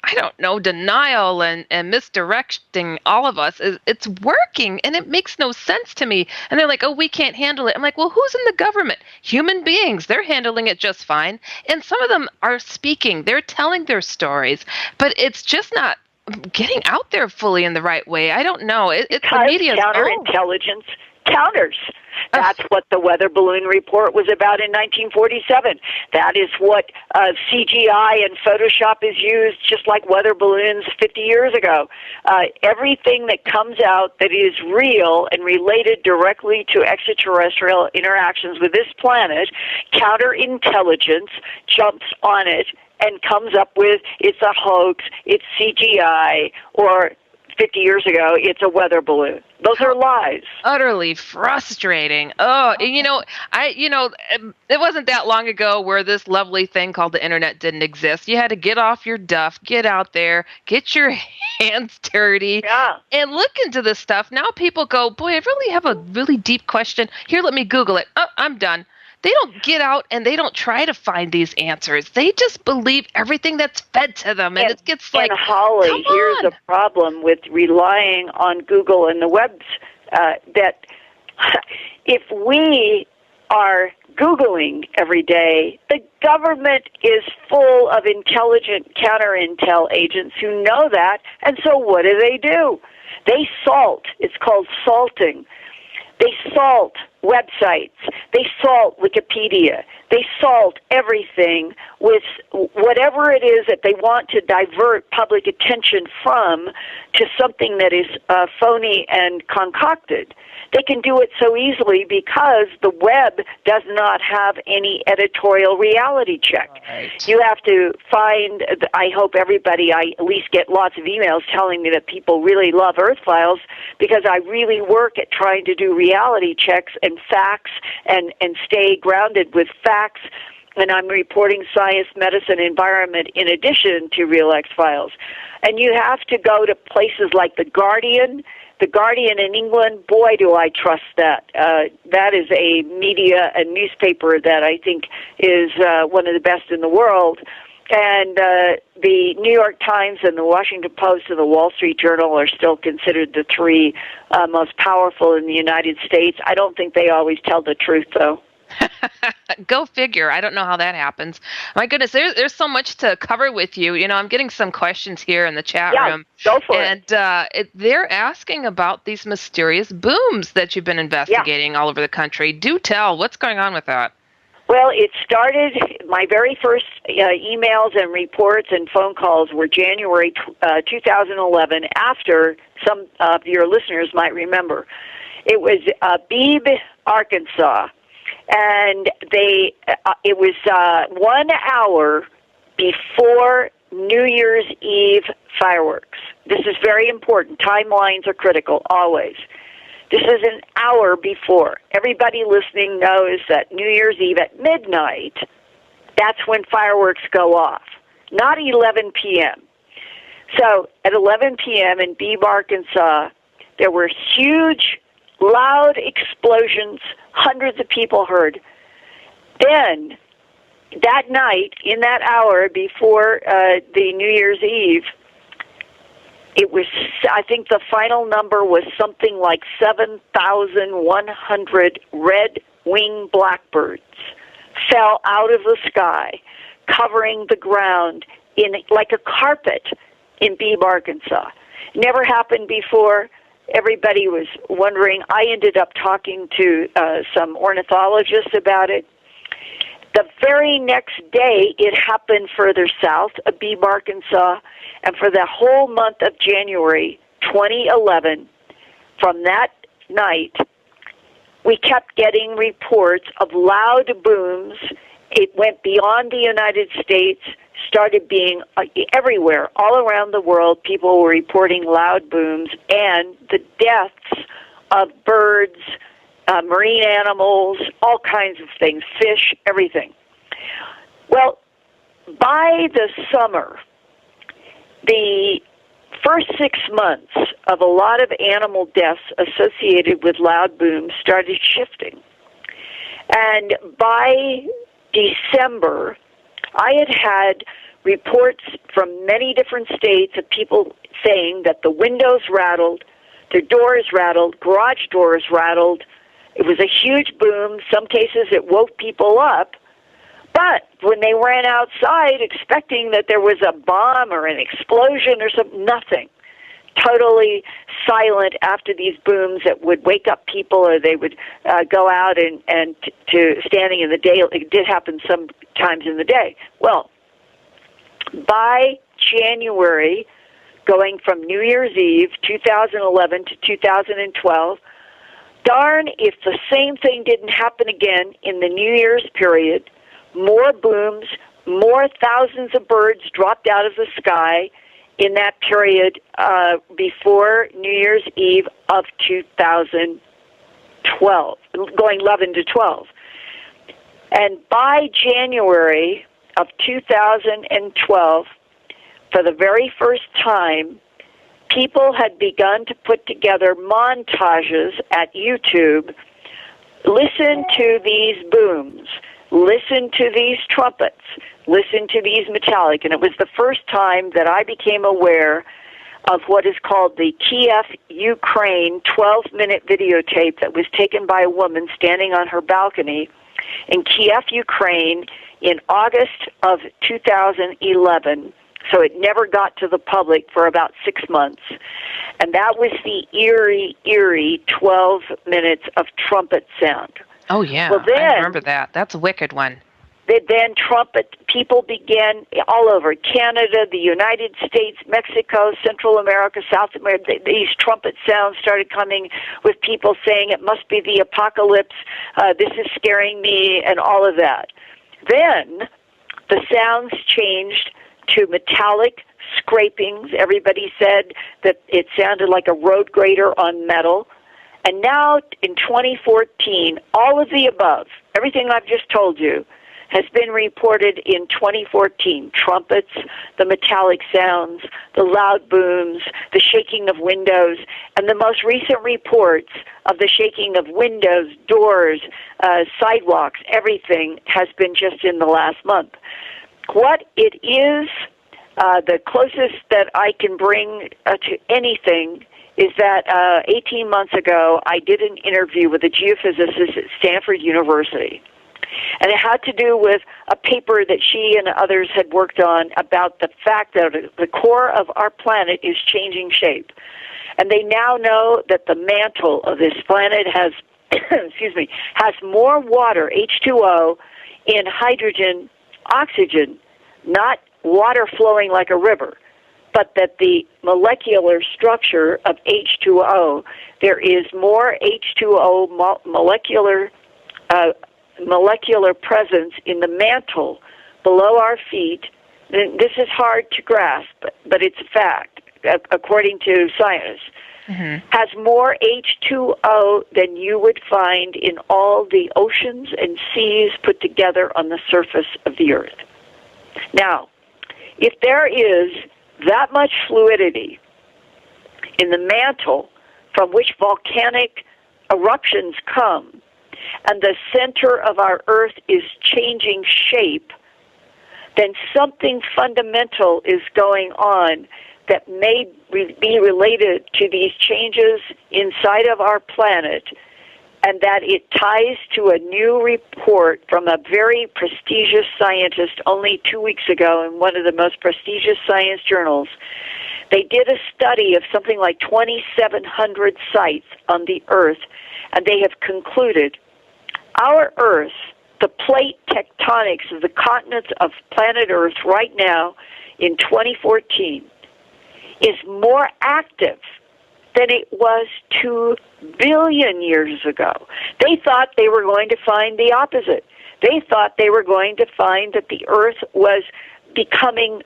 I don't know, denial and misdirecting all of us. It's working, and it makes no sense to me. And they're like, oh, we can't handle it. I'm like, well, who's in the government? Human beings. They're handling it just fine. And some of them are speaking. They're telling their stories. But it's just not getting out there fully in the right way. I don't know. The media counterintelligence counters. That's what the weather balloon report was about in 1947. That is what CGI and Photoshop is used, just like weather balloons 50 years ago. Everything that comes out that is real and related directly to extraterrestrial interactions with this planet, counterintelligence jumps on it and comes up with it's a hoax, it's CGI, or 50 years ago, it's a weather balloon. Those are lies. Utterly frustrating. Oh, it wasn't that long ago where this lovely thing called the internet didn't exist. You had to get off your duff, get out there, get your hands dirty, and look into this stuff. Now people go, boy, I really have a really deep question. Here, let me Google it. Oh, I'm done. They don't get out and they don't try to find these answers. They just believe everything that's fed to them. And it gets like, Holly, here's a problem with relying on Google and the webs, that if we are Googling every day, the government is full of intelligent counter-intel agents who know that. And so what do? They salt. It's called salting. They salt websites. They salt Wikipedia. They salt everything with whatever it is that they want to divert public attention from to something that is phony and concocted. They can do it so easily because the web does not have any editorial reality check. Right. You have to find, I hope everybody, I at least get lots of emails telling me that people really love Earth Files because I really work at trying to do reality checks and facts and stay grounded with facts. And I'm reporting science, medicine, environment in addition to Real X Files. And you have to go to places like The Guardian. The Guardian in England, boy, do I trust that. That is a media and newspaper that I think is one of the best in the world. And the New York Times and the Washington Post and the Wall Street Journal are still considered the three most powerful in the United States. I don't think they always tell the truth, though. Go figure. I don't know how that happens. My goodness, there's so much to cover with you. You know, I'm getting some questions here in the chat room. Go for it. And they're asking about these mysterious booms that you've been investigating all over the country. Do tell. What's going on with that? Well, it started, my very first emails and reports and phone calls were January 2011, after some of your listeners might remember. It was Beebe, Arkansas, and it was 1 hour before New Year's Eve fireworks. This is very important. Timelines are critical, always. This is an hour before. Everybody listening knows that New Year's Eve at midnight, that's when fireworks go off, not 11 p.m. So at 11 p.m. in Beebe, Arkansas, there were huge, loud explosions. Hundreds of people heard. Then, that night, in that hour before the New Year's Eve, it was, I think the final number was something like 7,100 red-winged blackbirds fell out of the sky, covering the ground in like a carpet in Beebe, Arkansas. Never happened before. Everybody was wondering. I ended up talking to some ornithologists about it. The very next day, it happened further south of Beebe, Arkansas, and for the whole month of January 2011, from that night, we kept getting reports of loud booms. It went beyond the United States, started being everywhere, all around the world. People were reporting loud booms and the deaths of birds, marine animals, all kinds of things, fish, everything. Well, by the summer, the first 6 months of a lot of animal deaths associated with loud booms started shifting. And by December, I had reports from many different states of people saying that the windows rattled, their doors rattled, garage doors rattled. It was a huge boom. Some cases it woke people up. But when they ran outside expecting that there was a bomb or an explosion or something, nothing. Totally silent after these booms that would wake up people, or they would go out and to standing in the day. It did happen sometimes in the day. Well, by January, going from New Year's Eve 2011 to 2012, darn if the same thing didn't happen again in the New Year's period. More booms, more thousands of birds dropped out of the sky in that period before New Year's Eve of 2012, going 11 to 12. And by January of 2012, for the very first time, people had begun to put together montages at YouTube. Listen to these booms. Listen to these trumpets. Listen to these metallic. And it was the first time that I became aware of what is called the Kiev, Ukraine 12-minute videotape that was taken by a woman standing on her balcony in Kiev, Ukraine in August of 2011. So it never got to the public for about 6 months. And that was the eerie 12 minutes of trumpet sound. Oh, yeah. Well, then, I remember that. That's a wicked one. Then trumpet people began all over Canada, the United States, Mexico, Central America, South America. These trumpet sounds started coming with people saying it must be the apocalypse, this is scaring me, and all of that. Then the sounds changed to metallic scrapings. Everybody said that it sounded like a road grader on metal. And now, in 2014, all of the above, everything I've just told you, has been reported in 2014. Trumpets, the metallic sounds, the loud booms, the shaking of windows, and the most recent reports of the shaking of windows, doors, sidewalks, everything has been just in the last month. what it is, the closest that I can bring to anything is that 18 months ago I did an interview with a geophysicist at Stanford University. And it had to do with a paper that she and others had worked on about the fact that the core of our planet is changing shape. And they now know that the mantle of this planet has, has more water, H2O, in hydrogen, oxygen, not water flowing like a river, but that the molecular structure of H2O, there is more H2O molecular presence in the mantle below our feet. And this is hard to grasp, but it's a fact, according to scientists. Has more H2O than you would find in all the oceans and seas put together on the surface of the earth. Now, if there is that much fluidity in the mantle from which volcanic eruptions come, and the center of our earth is changing shape, then something fundamental is going on that may be related to these changes inside of our planet, and that it ties to a new report from a very prestigious scientist only 2 weeks ago in one of the most prestigious science journals. They did a study of something like 2,700 sites on the Earth, and they have concluded our Earth, the plate tectonics of the continents of planet Earth right now in 2014, is more active than it was 2 billion years ago. They thought they were going to find the opposite. They thought they were going to find that the Earth was becoming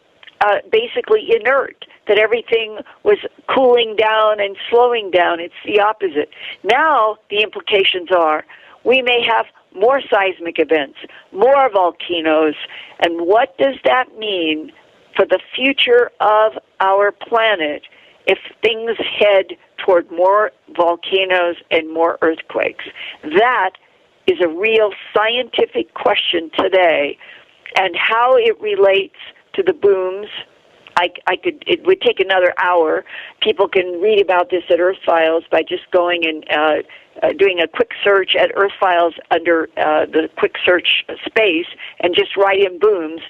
basically inert, that everything was cooling down and slowing down. It's the opposite. Now the implications are we may have more seismic events, more volcanoes, and what does that mean for the future of our planet if things head toward more volcanoes and more earthquakes? That is a real scientific question today, and how it relates to the booms. It would take another hour. People can read about this at Earth Files by just going and doing a quick search at Earth Files under the quick search space and just write in booms.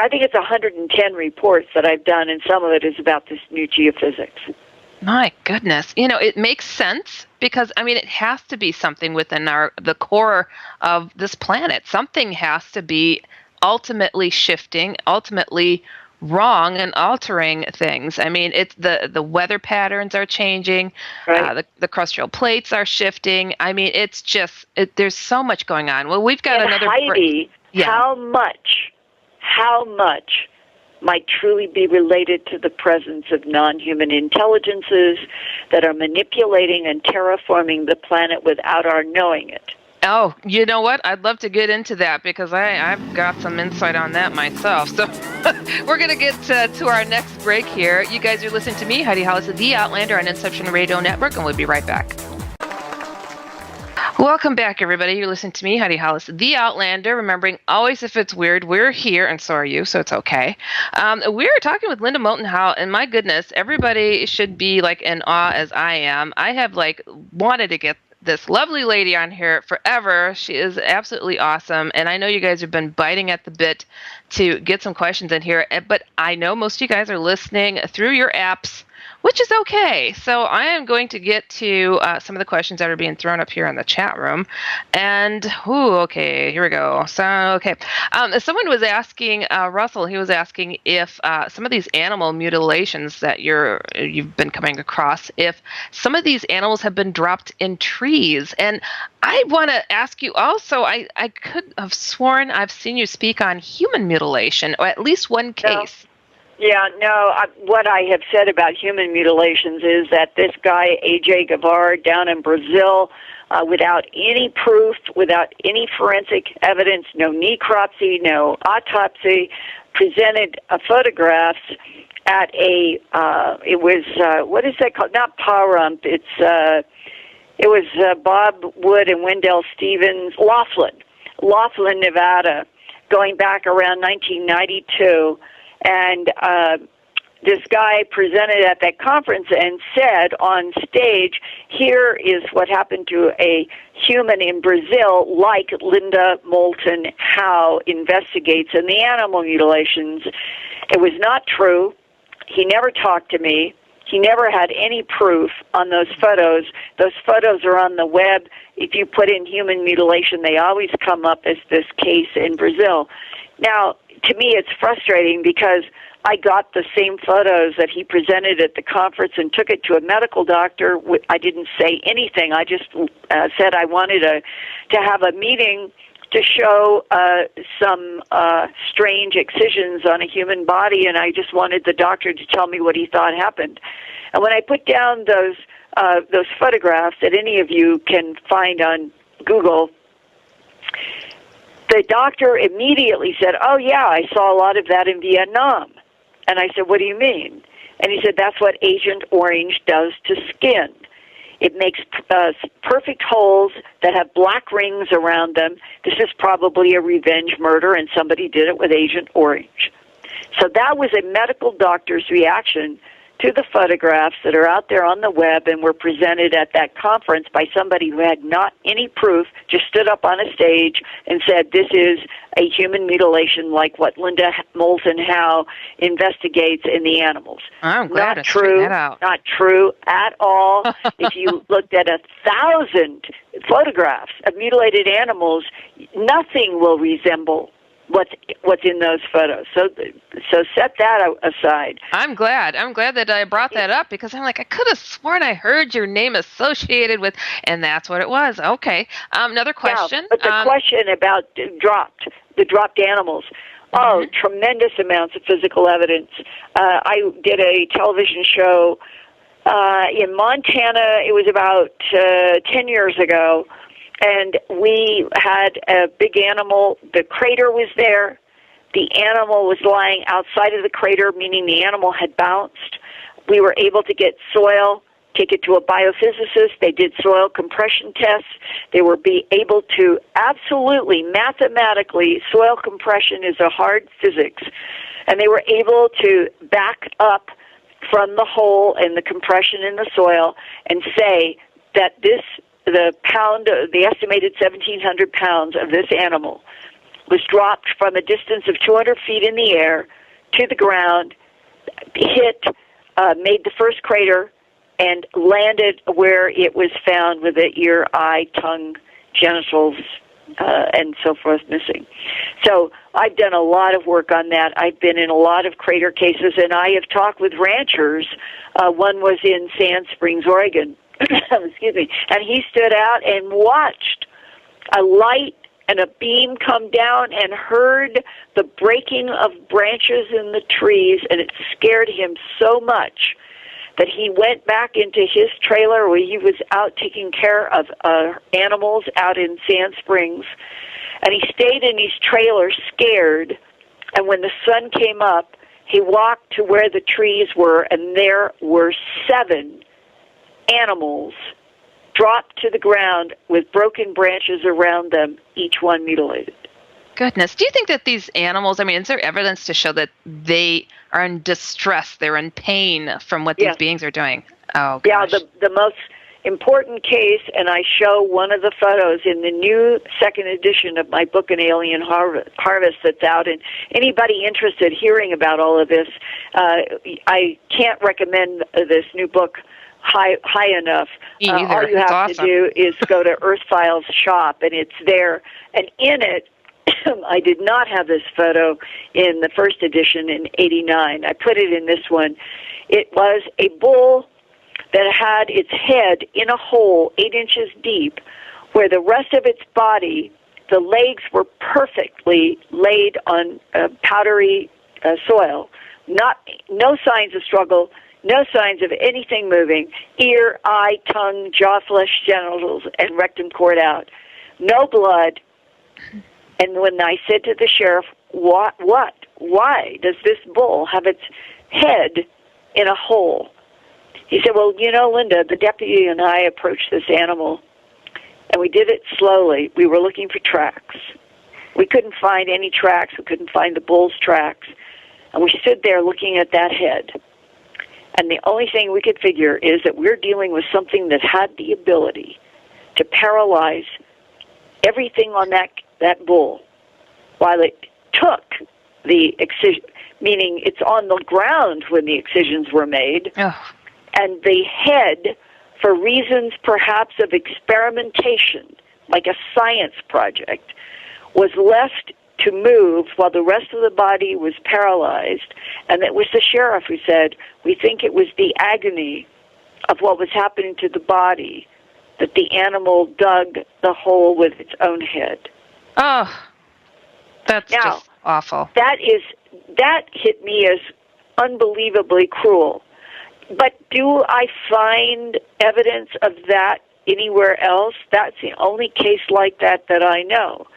I think it's 110 reports that I've done, and some of it is about this new geophysics. My goodness. It makes sense because, it has to be something within the core of this planet. Something has to be ultimately shifting, ultimately wrong and altering things. It's the weather patterns are changing, right. The crustal plates are shifting. It's just, there's so much going on. Well, we've got another... Heidi, how much might truly be related to the presence of non-human intelligences that are manipulating and terraforming the planet without our knowing it? Oh, you know what? I'd love to get into that because I've got some insight on that myself. So we're going to get to our next break here. You guys are listening to me, Heidi Hollis, the Outlander on Inception Radio Network, and we'll be right back. Welcome back, everybody. You're listening to me, Heidi Hollis, the Outlander. Remembering, always if it's weird, we're here, and so are you, so it's okay. We're talking with Linda Moulton Howe, and my goodness, everybody should be in awe as I am. I have wanted to get this lovely lady on here forever. She is absolutely awesome, and I know you guys have been biting at the bit to get some questions in here, but I know most of you guys are listening through your apps, which is okay. So I am going to get to some of the questions that are being thrown up here in the chat room. And, okay, here we go. Someone was asking, Russell, he was asking if some of these animal mutilations that you've been coming across, if some of these animals have been dropped in trees. And I want to ask you also, I could have sworn I've seen you speak on human mutilation, or at least one case. What I have said about human mutilations is that this guy, A.J. Guevara, down in Brazil, without any proof, without any forensic evidence, no necropsy, no autopsy, presented photographs at what is that called? Not Pahrump, it was Bob Wood and Wendell Stevens, Laughlin, Nevada. going back around 1992, and this guy presented at that conference and said on stage, here is what happened to a human in Brazil, like Linda Moulton Howe investigates in the animal mutilations. It was not true. He never talked to me. He never had any proof on those photos. Those photos are on the web. If you put in human mutilation, they always come up as this case in Brazil. Now, to me, it's frustrating because I got the same photos that he presented at the conference and took it to a medical doctor. I didn't say anything. I just said I wanted to have a meeting to show some strange excisions on a human body, and I just wanted the doctor to tell me what he thought happened. And when I put down those photographs that any of you can find on Google, the doctor immediately said, "Oh, yeah, I saw a lot of that in Vietnam." And I said, "What do you mean?" And he said, "That's what Agent Orange does to skin. It makes perfect holes that have black rings around them. This is probably a revenge murder, and somebody did it with Agent Orange." So that was a medical doctor's reaction to the photographs that are out there on the web and were presented at that conference by somebody who had not any proof, just stood up on a stage and said, this is a human mutilation like what Linda Moulton Howe investigates in the animals. I'm glad not true, that out. Not true at all. If you looked at 1,000 photographs of mutilated animals, nothing will resemble what's in those photos. So set that aside. I'm glad that I brought that up because I'm like, I could have sworn I heard your name associated with, and that's what it was. Okay. Another question. Yeah, but the question about the dropped animals. Oh, tremendous amounts of physical evidence. I did a television show in Montana. It was about 10 years ago. And we had a big animal. The crater was there. The animal was lying outside of the crater, meaning the animal had bounced. We were able to get soil, take it to a biophysicist. They did soil compression tests. They were able to absolutely, mathematically, soil compression is a hard physics. And they were able to back up from the hole and the compression in the soil and say that the estimated 1,700 pounds of this animal was dropped from a distance of 200 feet in the air to the ground, made the first crater, and landed where it was found with the ear, eye, tongue, genitals, and so forth missing. So I've done a lot of work on that. I've been in a lot of crater cases, and I have talked with ranchers. One was in Sand Springs, Oregon. Excuse me. And he stood out and watched a light and a beam come down and heard the breaking of branches in the trees, and it scared him so much that he went back into his trailer where he was out taking care of animals out in Sand Springs, and he stayed in his trailer scared, and when the sun came up, he walked to where the trees were, and there were 7 animals dropped to the ground with broken branches around them, each one mutilated. Goodness. Do you think that these animals, is there evidence to show that they are in distress, they're in pain from what these beings are doing? Oh, gosh. Yeah, the most important case, and I show one of the photos in the new second edition of my book, An Alien Harvest, that's out. And anybody interested hearing about all of this, I can't recommend this new book high enough. All you have to do is go to Earth Files shop, and it's there. And in it, I did not have this photo in the first edition in '89. I put it in this one. It was a bull that had its head in a hole 8 inches deep, where the rest of its body, the legs were perfectly laid on powdery soil. No signs of struggle. No signs of anything moving. Ear, eye, tongue, jaw, flesh, genitals, and rectum cord out. No blood. And when I said to the sheriff, what? Why does this bull have its head in a hole? He said, well, Linda, the deputy and I approached this animal, and we did it slowly. We were looking for tracks. We couldn't find any tracks. We couldn't find the bull's tracks. And we stood there looking at that head. And the only thing we could figure is that we're dealing with something that had the ability to paralyze everything on that bull while it took the excision, meaning it's on the ground when the excisions were made. Oh. And the head, for reasons perhaps of experimentation, like a science project, was left to move while the rest of the body was paralyzed. And it was the sheriff who said, we think it was the agony of what was happening to the body that the animal dug the hole with its own head. Oh, that's just awful. That hit me as unbelievably cruel. But do I find evidence of that anywhere else? That's the only case like that I know.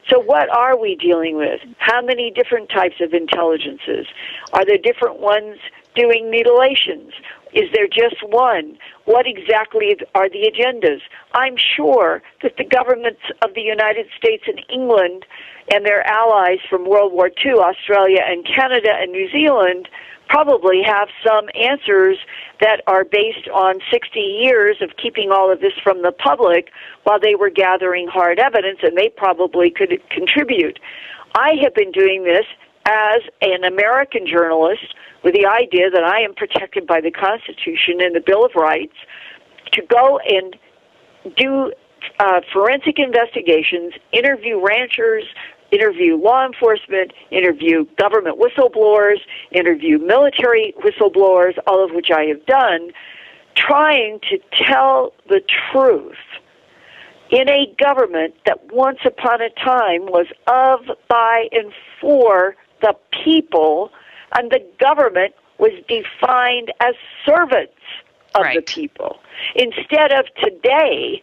So what are we dealing with? How many different types of intelligences? Are there different ones doing mutilations? Is there just one? What exactly are the agendas? I'm sure that the governments of the United States and England and their allies from World War II, Australia and Canada and New Zealand, probably have some answers that are based on 60 years of keeping all of this from the public while they were gathering hard evidence, and they probably could contribute. I have been doing this as an American journalist with the idea that I am protected by the Constitution and the Bill of Rights to go and do forensic investigations, interview ranchers, interview law enforcement, interview government whistleblowers, interview military whistleblowers, all of which I have done, trying to tell the truth in a government that once upon a time was of, by, and for the people, and the government was defined as servants of the people. Instead of today,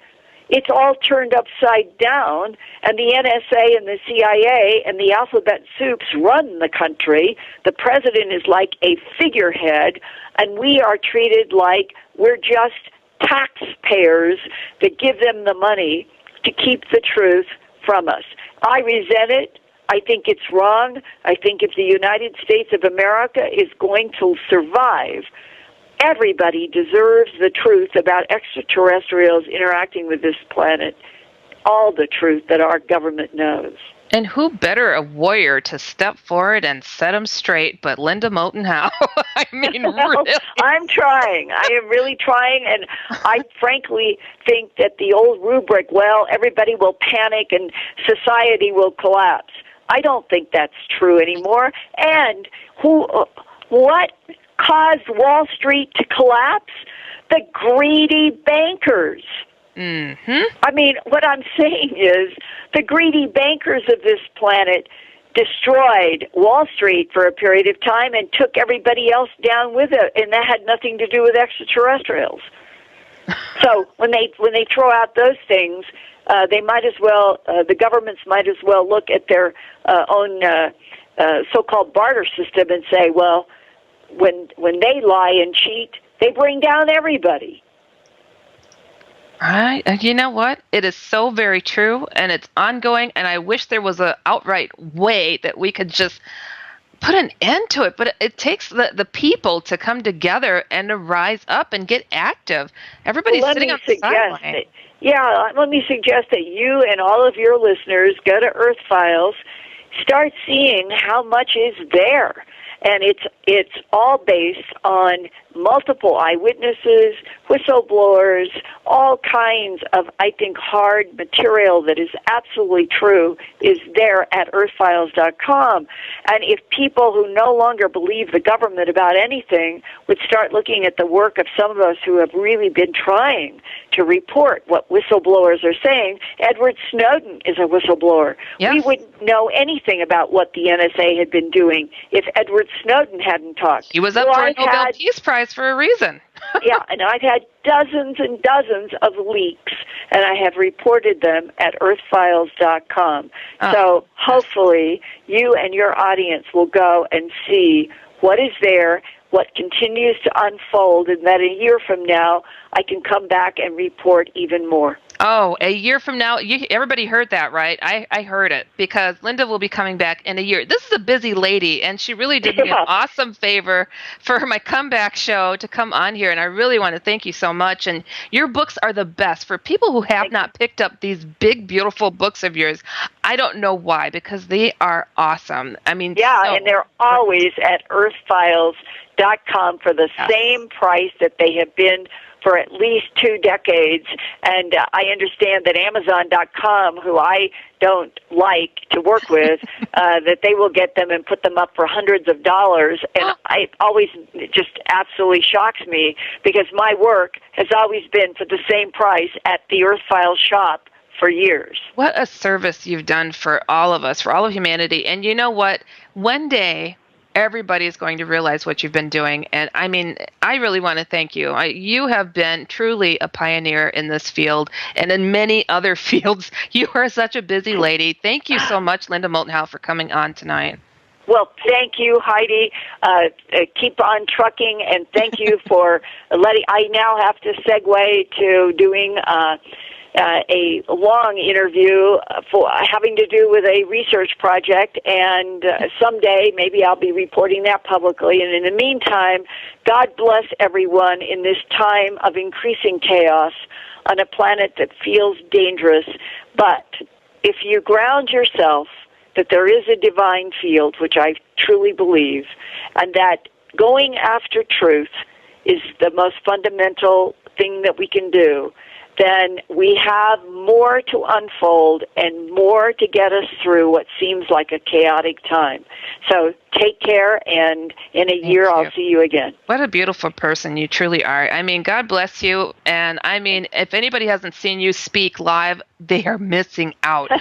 it's all turned upside down, and the NSA and the CIA and the alphabet soups run the country. The president is like a figurehead, and we are treated like we're just taxpayers that give them the money to keep the truth from us. I resent it. I think it's wrong. I think if the United States of America is going to survive, everybody deserves the truth about extraterrestrials interacting with this planet, all the truth that our government knows. And who better a warrior to step forward and set them straight but Linda Moulton Howe? I mean, really? I'm trying. I am really trying, and I frankly think that the old rubric, well, everybody will panic and society will collapse. I don't think that's true anymore. And what caused Wall Street to collapse? The greedy bankers. Mm-hmm. I mean, what I'm saying is the greedy bankers of this planet destroyed Wall Street for a period of time and took everybody else down with it, and that had nothing to do with extraterrestrials. So when they throw out those things, they might as well, the governments might as well look at their own so-called barter system and say, well, when they lie and cheat, they bring down everybody. Right. You know what? It is so very true, and it's ongoing, and I wish there was an outright way that we could just put an end to it. But it takes the people to come together and to rise up and get active. Everybody's sitting on the sideline. Yeah, let me suggest that you and all of your listeners go to Earth Files, start seeing how much is there. And it's all based on multiple eyewitnesses, whistleblowers, all kinds of, I think, hard material that is absolutely true is there at earthfiles.com. And if people who no longer believe the government about anything would start looking at the work of some of us who have really been trying to report what whistleblowers are saying, Edward Snowden is a whistleblower. Yes. We wouldn't know anything about what the NSA had been doing if Edward Snowden hadn't talked. He was up for a Nobel Peace Prize for a reason. Yeah, and I've had dozens and dozens of leaks, and I have reported them at earthfiles.com. So hopefully you and your audience will go and see what is there, what continues to unfold, and that a year from now I can come back and report even more. Oh, a year from now, everybody heard that, right? I heard it, because Linda will be coming back in a year. This is a busy lady, and she really did me an awesome favor for my comeback show to come on here, and I really want to thank you so much. And your books are the best. For people who have not picked up these big, beautiful books of yours, I don't know why, because they are awesome. I mean, and they're always at earthfiles.com for the same price that they have been for at least 2 decades. And I understand that Amazon.com, who I don't like to work with, that they will get them and put them up for hundreds of dollars. And I always just absolutely shocks me, because my work has always been for the same price at the Earth Files shop for years. What a service you've done for all of us, for all of humanity. And you know what? One day, everybody is going to realize what you've been doing. And I mean, I really want to thank you. You have been truly a pioneer in this field and in many other fields. You are such a busy lady. Thank you so much, Linda Moulton Howe, for coming on tonight. Well, thank you, Heidi. Keep on trucking, and thank you for letting. I now have to segue to doing a long interview for having to do with a research project, and someday maybe I'll be reporting that publicly. And in the meantime, God bless everyone in this time of increasing chaos on a planet that feels dangerous. But if you ground yourself that there is a divine field, which I truly believe, and that going after truth is the most fundamental thing that we can do, then we have more to unfold and more to get us through what seems like a chaotic time. So take care, and in a year I'll see you again. What a beautiful person you truly are. I mean, God bless you. And I mean, if anybody hasn't seen you speak live, they are missing out.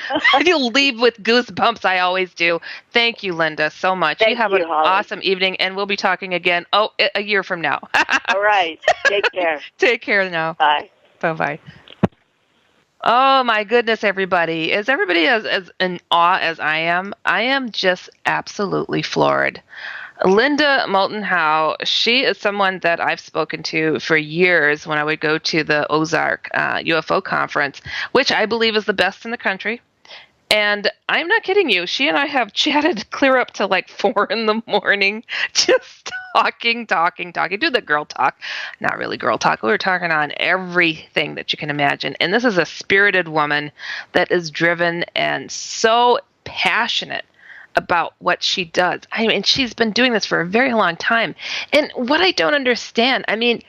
You'll leave with goosebumps. I always do. Thank you, Linda, so much. Thank you have you, an Holly. awesome evening, and we'll be talking again, a year from now. All right. Take care. Take care now. Bye. Bye-bye. Oh, my goodness, everybody. Is everybody as in awe as I am? I am just absolutely floored. Linda Moulton Howe, she is someone that I've spoken to for years when I would go to the Ozark UFO conference, which I believe is the best in the country. And I'm not kidding you. She and I have chatted clear up to like 4 a.m, just talking. Do the girl talk. Not really girl talk. We were talking on everything that you can imagine. And this is a spirited woman that is driven and so passionate about what she does. I mean, she's been doing this for a very long time. And what I don't understand, I mean,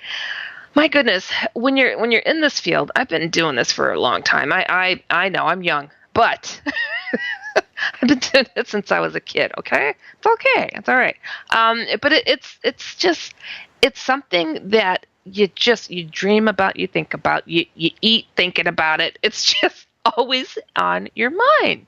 my goodness, when you're in this field, I've been doing this for a long time. I know I'm young. But I've been doing it since I was a kid. Okay, it's okay. It's all right. But it's something that you dream about, you think about, you eat thinking about it. It's just always on your mind.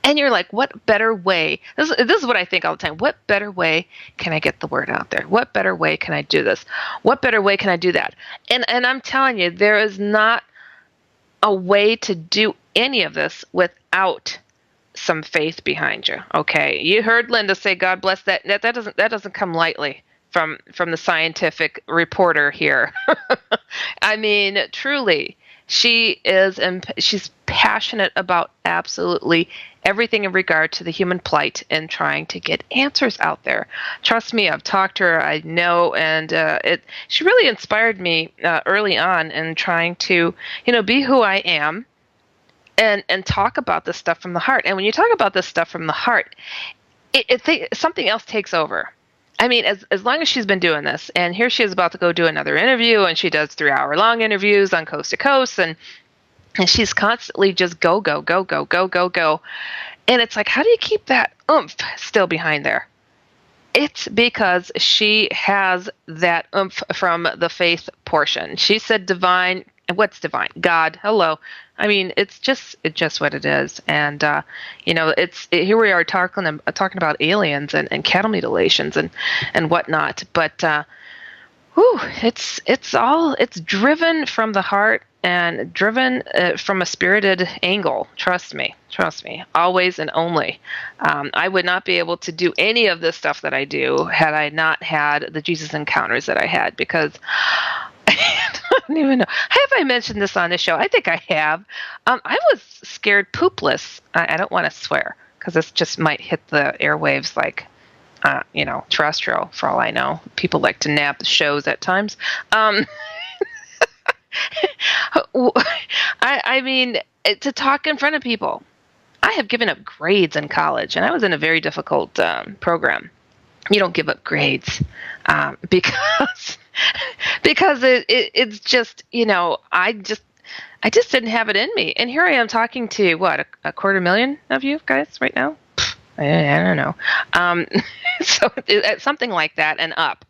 And you're like, what better way? This is what I think all the time. What better way can I get the word out there? What better way can I do this? What better way can I do that? And I'm telling you, there is not a way to do any of this without some faith behind you. Okay, you heard Linda say, "God bless that." That doesn't come lightly from the scientific reporter here. I mean, truly, she's passionate about absolutely everything in regard to the human plight and trying to get answers out there. Trust me, I've talked to her, I know, and she really inspired me early on in trying to, be who I am and talk about this stuff from the heart. And when you talk about this stuff from the heart, something else takes over. I mean, as long as she's been doing this, and here she is about to go do another interview, and she does 3-hour-long interviews on Coast to Coast, and she's constantly just go. And it's like, how do you keep that oomph still behind there? It's because she has that oomph from the faith portion. She said divine. What's divine? God. Hello. I mean, it's just what it is. And, here we are talking about aliens and cattle mutilations and whatnot. But, it's driven from the heart and driven from a spirited angle. Trust me, always and only. I would not be able to do any of this stuff that I do had I not had the Jesus encounters that I had, because don't even know. Have I mentioned this on the show? I think I have. I was scared poopless. I don't want to swear because this just might hit the airwaves like, terrestrial, for all I know. People like to nab the shows at times. I mean, to talk in front of people. I have given up grades in college, and I was in a very difficult program. You don't give up grades because it's just, I just didn't have it in me. And here I am talking to, what, a 250,000 of you guys right now? I don't know. So it's something like that and up.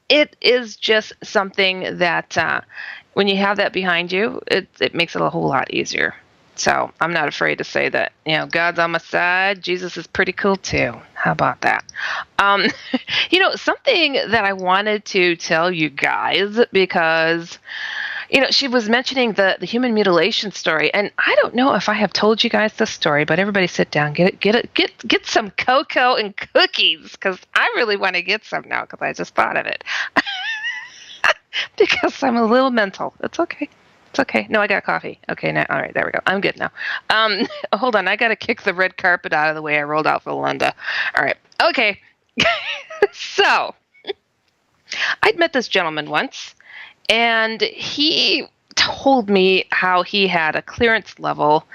It is just something that when you have that behind you, it makes it a whole lot easier. So I'm not afraid to say that, God's on my side. Jesus is pretty cool too. How about that? Something that I wanted to tell you guys because, she was mentioning the human mutilation story, and I don't know if I have told you guys this story, but everybody sit down, get some cocoa and cookies because I really want to get some now because I just thought of it because I'm a little mental. It's okay. It's okay. No, I got coffee. Okay, now, all right, there we go. I'm good now. Hold on. I got to kick the red carpet out of the way I rolled out for Linda. All right. Okay. So, I'd met this gentleman once, and he told me how he had a clearance level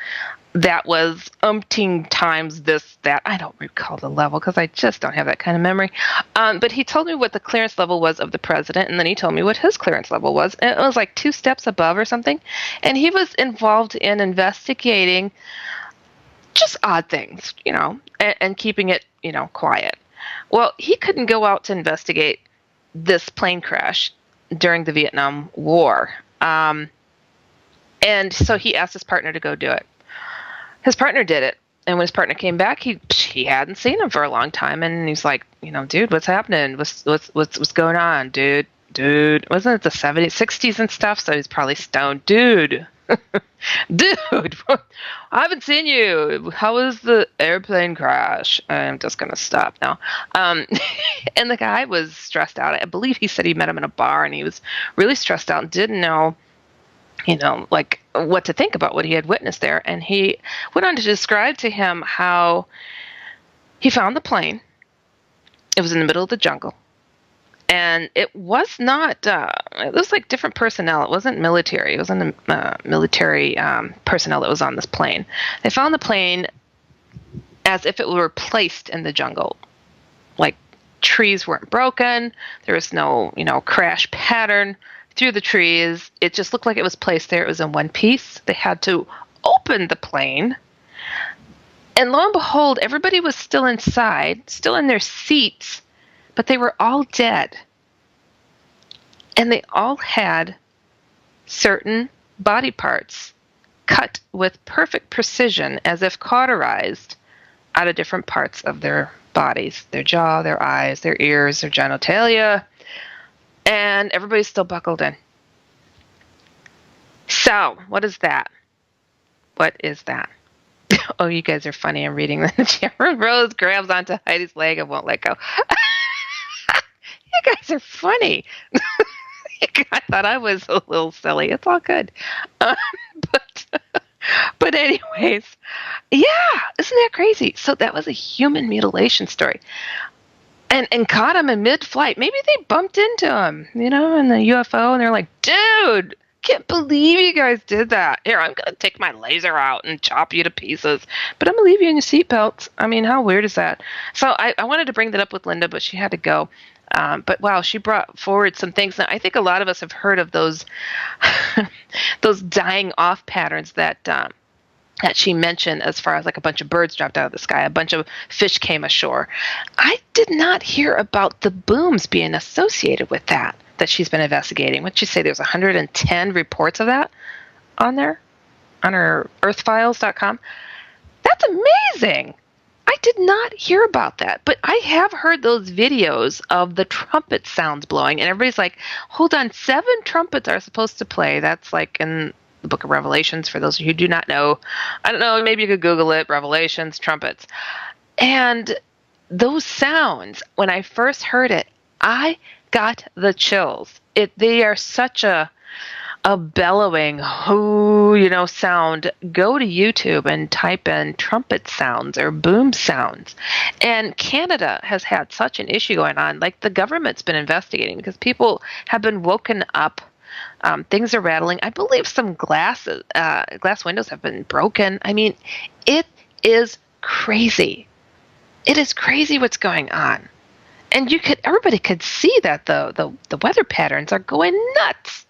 that was umpteen times this, that. I don't recall the level because I just don't have that kind of memory. But he told me what the clearance level was of the president, and then he told me what his clearance level was. And it was like 2 steps above or something. And he was involved in investigating just odd things, and keeping it, quiet. Well, he couldn't go out to investigate this plane crash during the Vietnam War. And so he asked his partner to go do it. His partner did it, and when his partner came back, he hadn't seen him for a long time, and he's like, dude, what's happening? What's going on, dude? Wasn't it the 70s, 60s and stuff? So he's probably stoned, dude. Dude, I haven't seen you. How was the airplane crash? I'm just gonna stop now. And the guy was stressed out. I believe he said he met him in a bar, and he was really stressed out and didn't know, like what to think about what he had witnessed there. And he went on to describe to him how he found the plane. It was in the middle of the jungle. And it was not, it was like different personnel. It wasn't military. It wasn't military personnel that was on this plane. They found the plane as if it were placed in the jungle. Like trees weren't broken. There was no, crash pattern through the trees. It just looked like it was placed there. It was in one piece. They had to open the plane. And lo and behold, everybody was still inside, still in their seats, but they were all dead. And they all had certain body parts cut with perfect precision, as if cauterized out of different parts of their bodies, their jaw, their eyes, their ears, their genitalia. And everybody's still buckled in. So, what is that? What is that? Oh, you guys are funny. I'm reading the chat room. Rose grabs onto Heidi's leg and won't let go. You guys are funny. I thought I was a little silly. It's all good. But anyways, yeah, isn't that crazy? So that was a human mutilation story. And caught him in mid-flight. Maybe they bumped into him, in the UFO, and they're like, dude, can't believe you guys did that. Here, I'm going to take my laser out and chop you to pieces. But I'm going to leave you in your seatbelts. I mean, how weird is that? So I wanted to bring that up with Linda, but she had to go. But wow, she brought forward some things. Now, I think a lot of us have heard of those those dying off patterns that she mentioned, as far as like a bunch of birds dropped out of the sky, a bunch of fish came ashore. I did not hear about the booms being associated with that she's been investigating. What'd you say? There's 110 reports of that on there, on her earthfiles.com. That's amazing. I did not hear about that, but I have heard those videos of the trumpet sounds blowing, and everybody's like, hold on, 7 trumpets are supposed to play. That's like in the book of Revelations, for those of you who do not know. I don't know, maybe you could Google it, Revelations, trumpets. And those sounds, when I first heard it, I got the chills. They are such a a bellowing, sound, go to YouTube and type in trumpet sounds or boom sounds. And Canada has had such an issue going on. Like, the government's been investigating because people have been woken up. Things are rattling. I believe some glass windows have been broken. I mean, it is crazy. It is crazy what's going on. And everybody could see that the weather patterns are going nuts.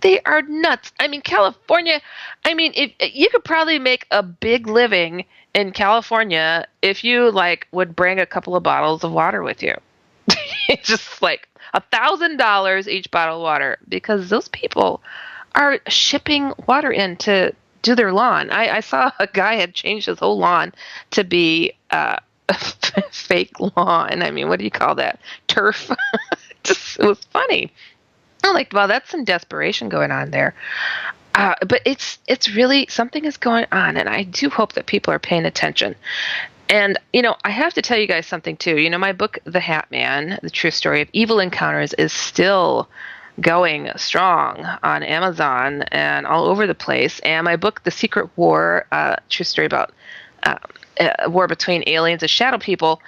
They are nuts. I mean, California, if you could probably make a big living in California if you would bring a couple of bottles of water with you. It's just like $1,000 each bottle of water, because those people are shipping water in to do their lawn. I saw a guy had changed his whole lawn to be fake lawn. I mean, what do you call that? Turf. It was funny. I'm like, wow, that's some desperation going on there. But it's really, something is going on, and I do hope that people are paying attention. And, I have to tell you guys something, too. My book, The Hat Man, The True Story of Evil Encounters, is still going strong on Amazon and all over the place. And my book, The Secret War, true story about war between aliens and shadow people,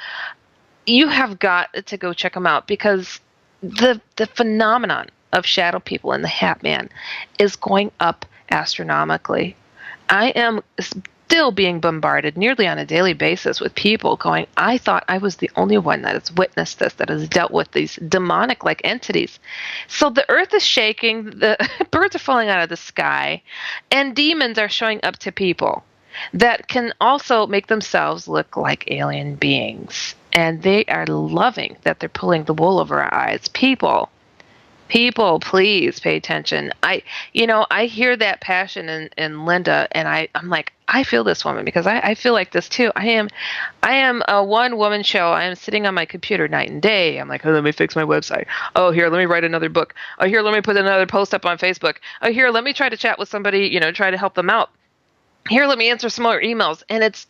you have got to go check them out, because the phenomenon of shadow people and the Hat Man is going up astronomically. I am still being bombarded nearly on a daily basis with people going, I thought I was the only one that has witnessed this, that has dealt with these demonic-like entities. So the earth is shaking, the birds are falling out of the sky, and demons are showing up to people that can also make themselves look like alien beings. And they are loving that they're pulling the wool over our eyes. People, please pay attention. I hear that passion in Linda, and I'm like, I feel this woman, because I feel like this too. I am a one-woman show. I am sitting on my computer night and day. I'm like, oh, let me fix my website. Oh, here, let me write another book. Oh, here, let me put another post up on Facebook. Oh, here, let me try to chat with somebody, try to help them out. Here, let me answer some more emails. And it's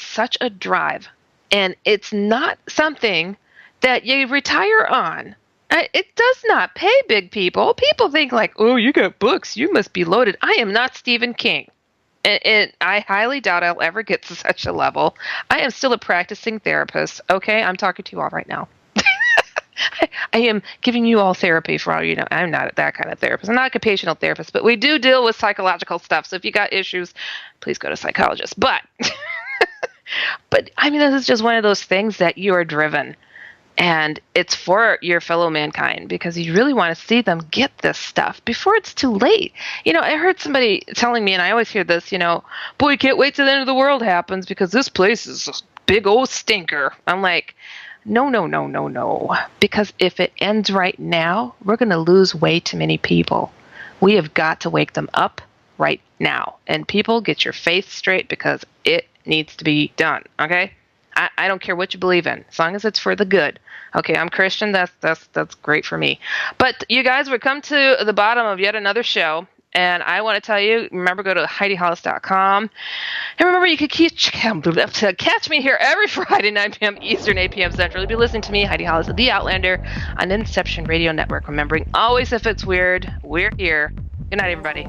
such a drive. And it's not something that you retire on. It does not pay big people. People think like, oh, you got books, you must be loaded. I am not Stephen King. And I highly doubt I'll ever get to such a level. I am still a practicing therapist. Okay, I'm talking to you all right now. I am giving you all therapy for all you know. I'm not that kind of therapist. I'm not an occupational therapist, but we do deal with psychological stuff. So if you got issues, please go to a psychologist. But this is just one of those things that you are driven. And it's for your fellow mankind, because you really want to see them get this stuff before it's too late. I heard somebody telling me, and I always hear this, boy, you can't wait till the end of the world happens, because this place is a big old stinker. I'm like, no. Because if it ends right now, we're going to lose way too many people. We have got to wake them up right now. And people, get your faith straight, because it needs to be done, okay? I don't care what you believe in, as long as it's for the good. Okay, I'm Christian. That's great for me. But you guys, we've come to the bottom of yet another show, and I want to tell you, remember, go to HeidiHollis.com. And remember, you can catch me here every Friday, 9 p.m. Eastern, 8 p.m. Central. You'll be listening to me, Heidi Hollis, The Outlander, on Inception Radio Network. Remembering, always, if it's weird, we're here. Good night, everybody.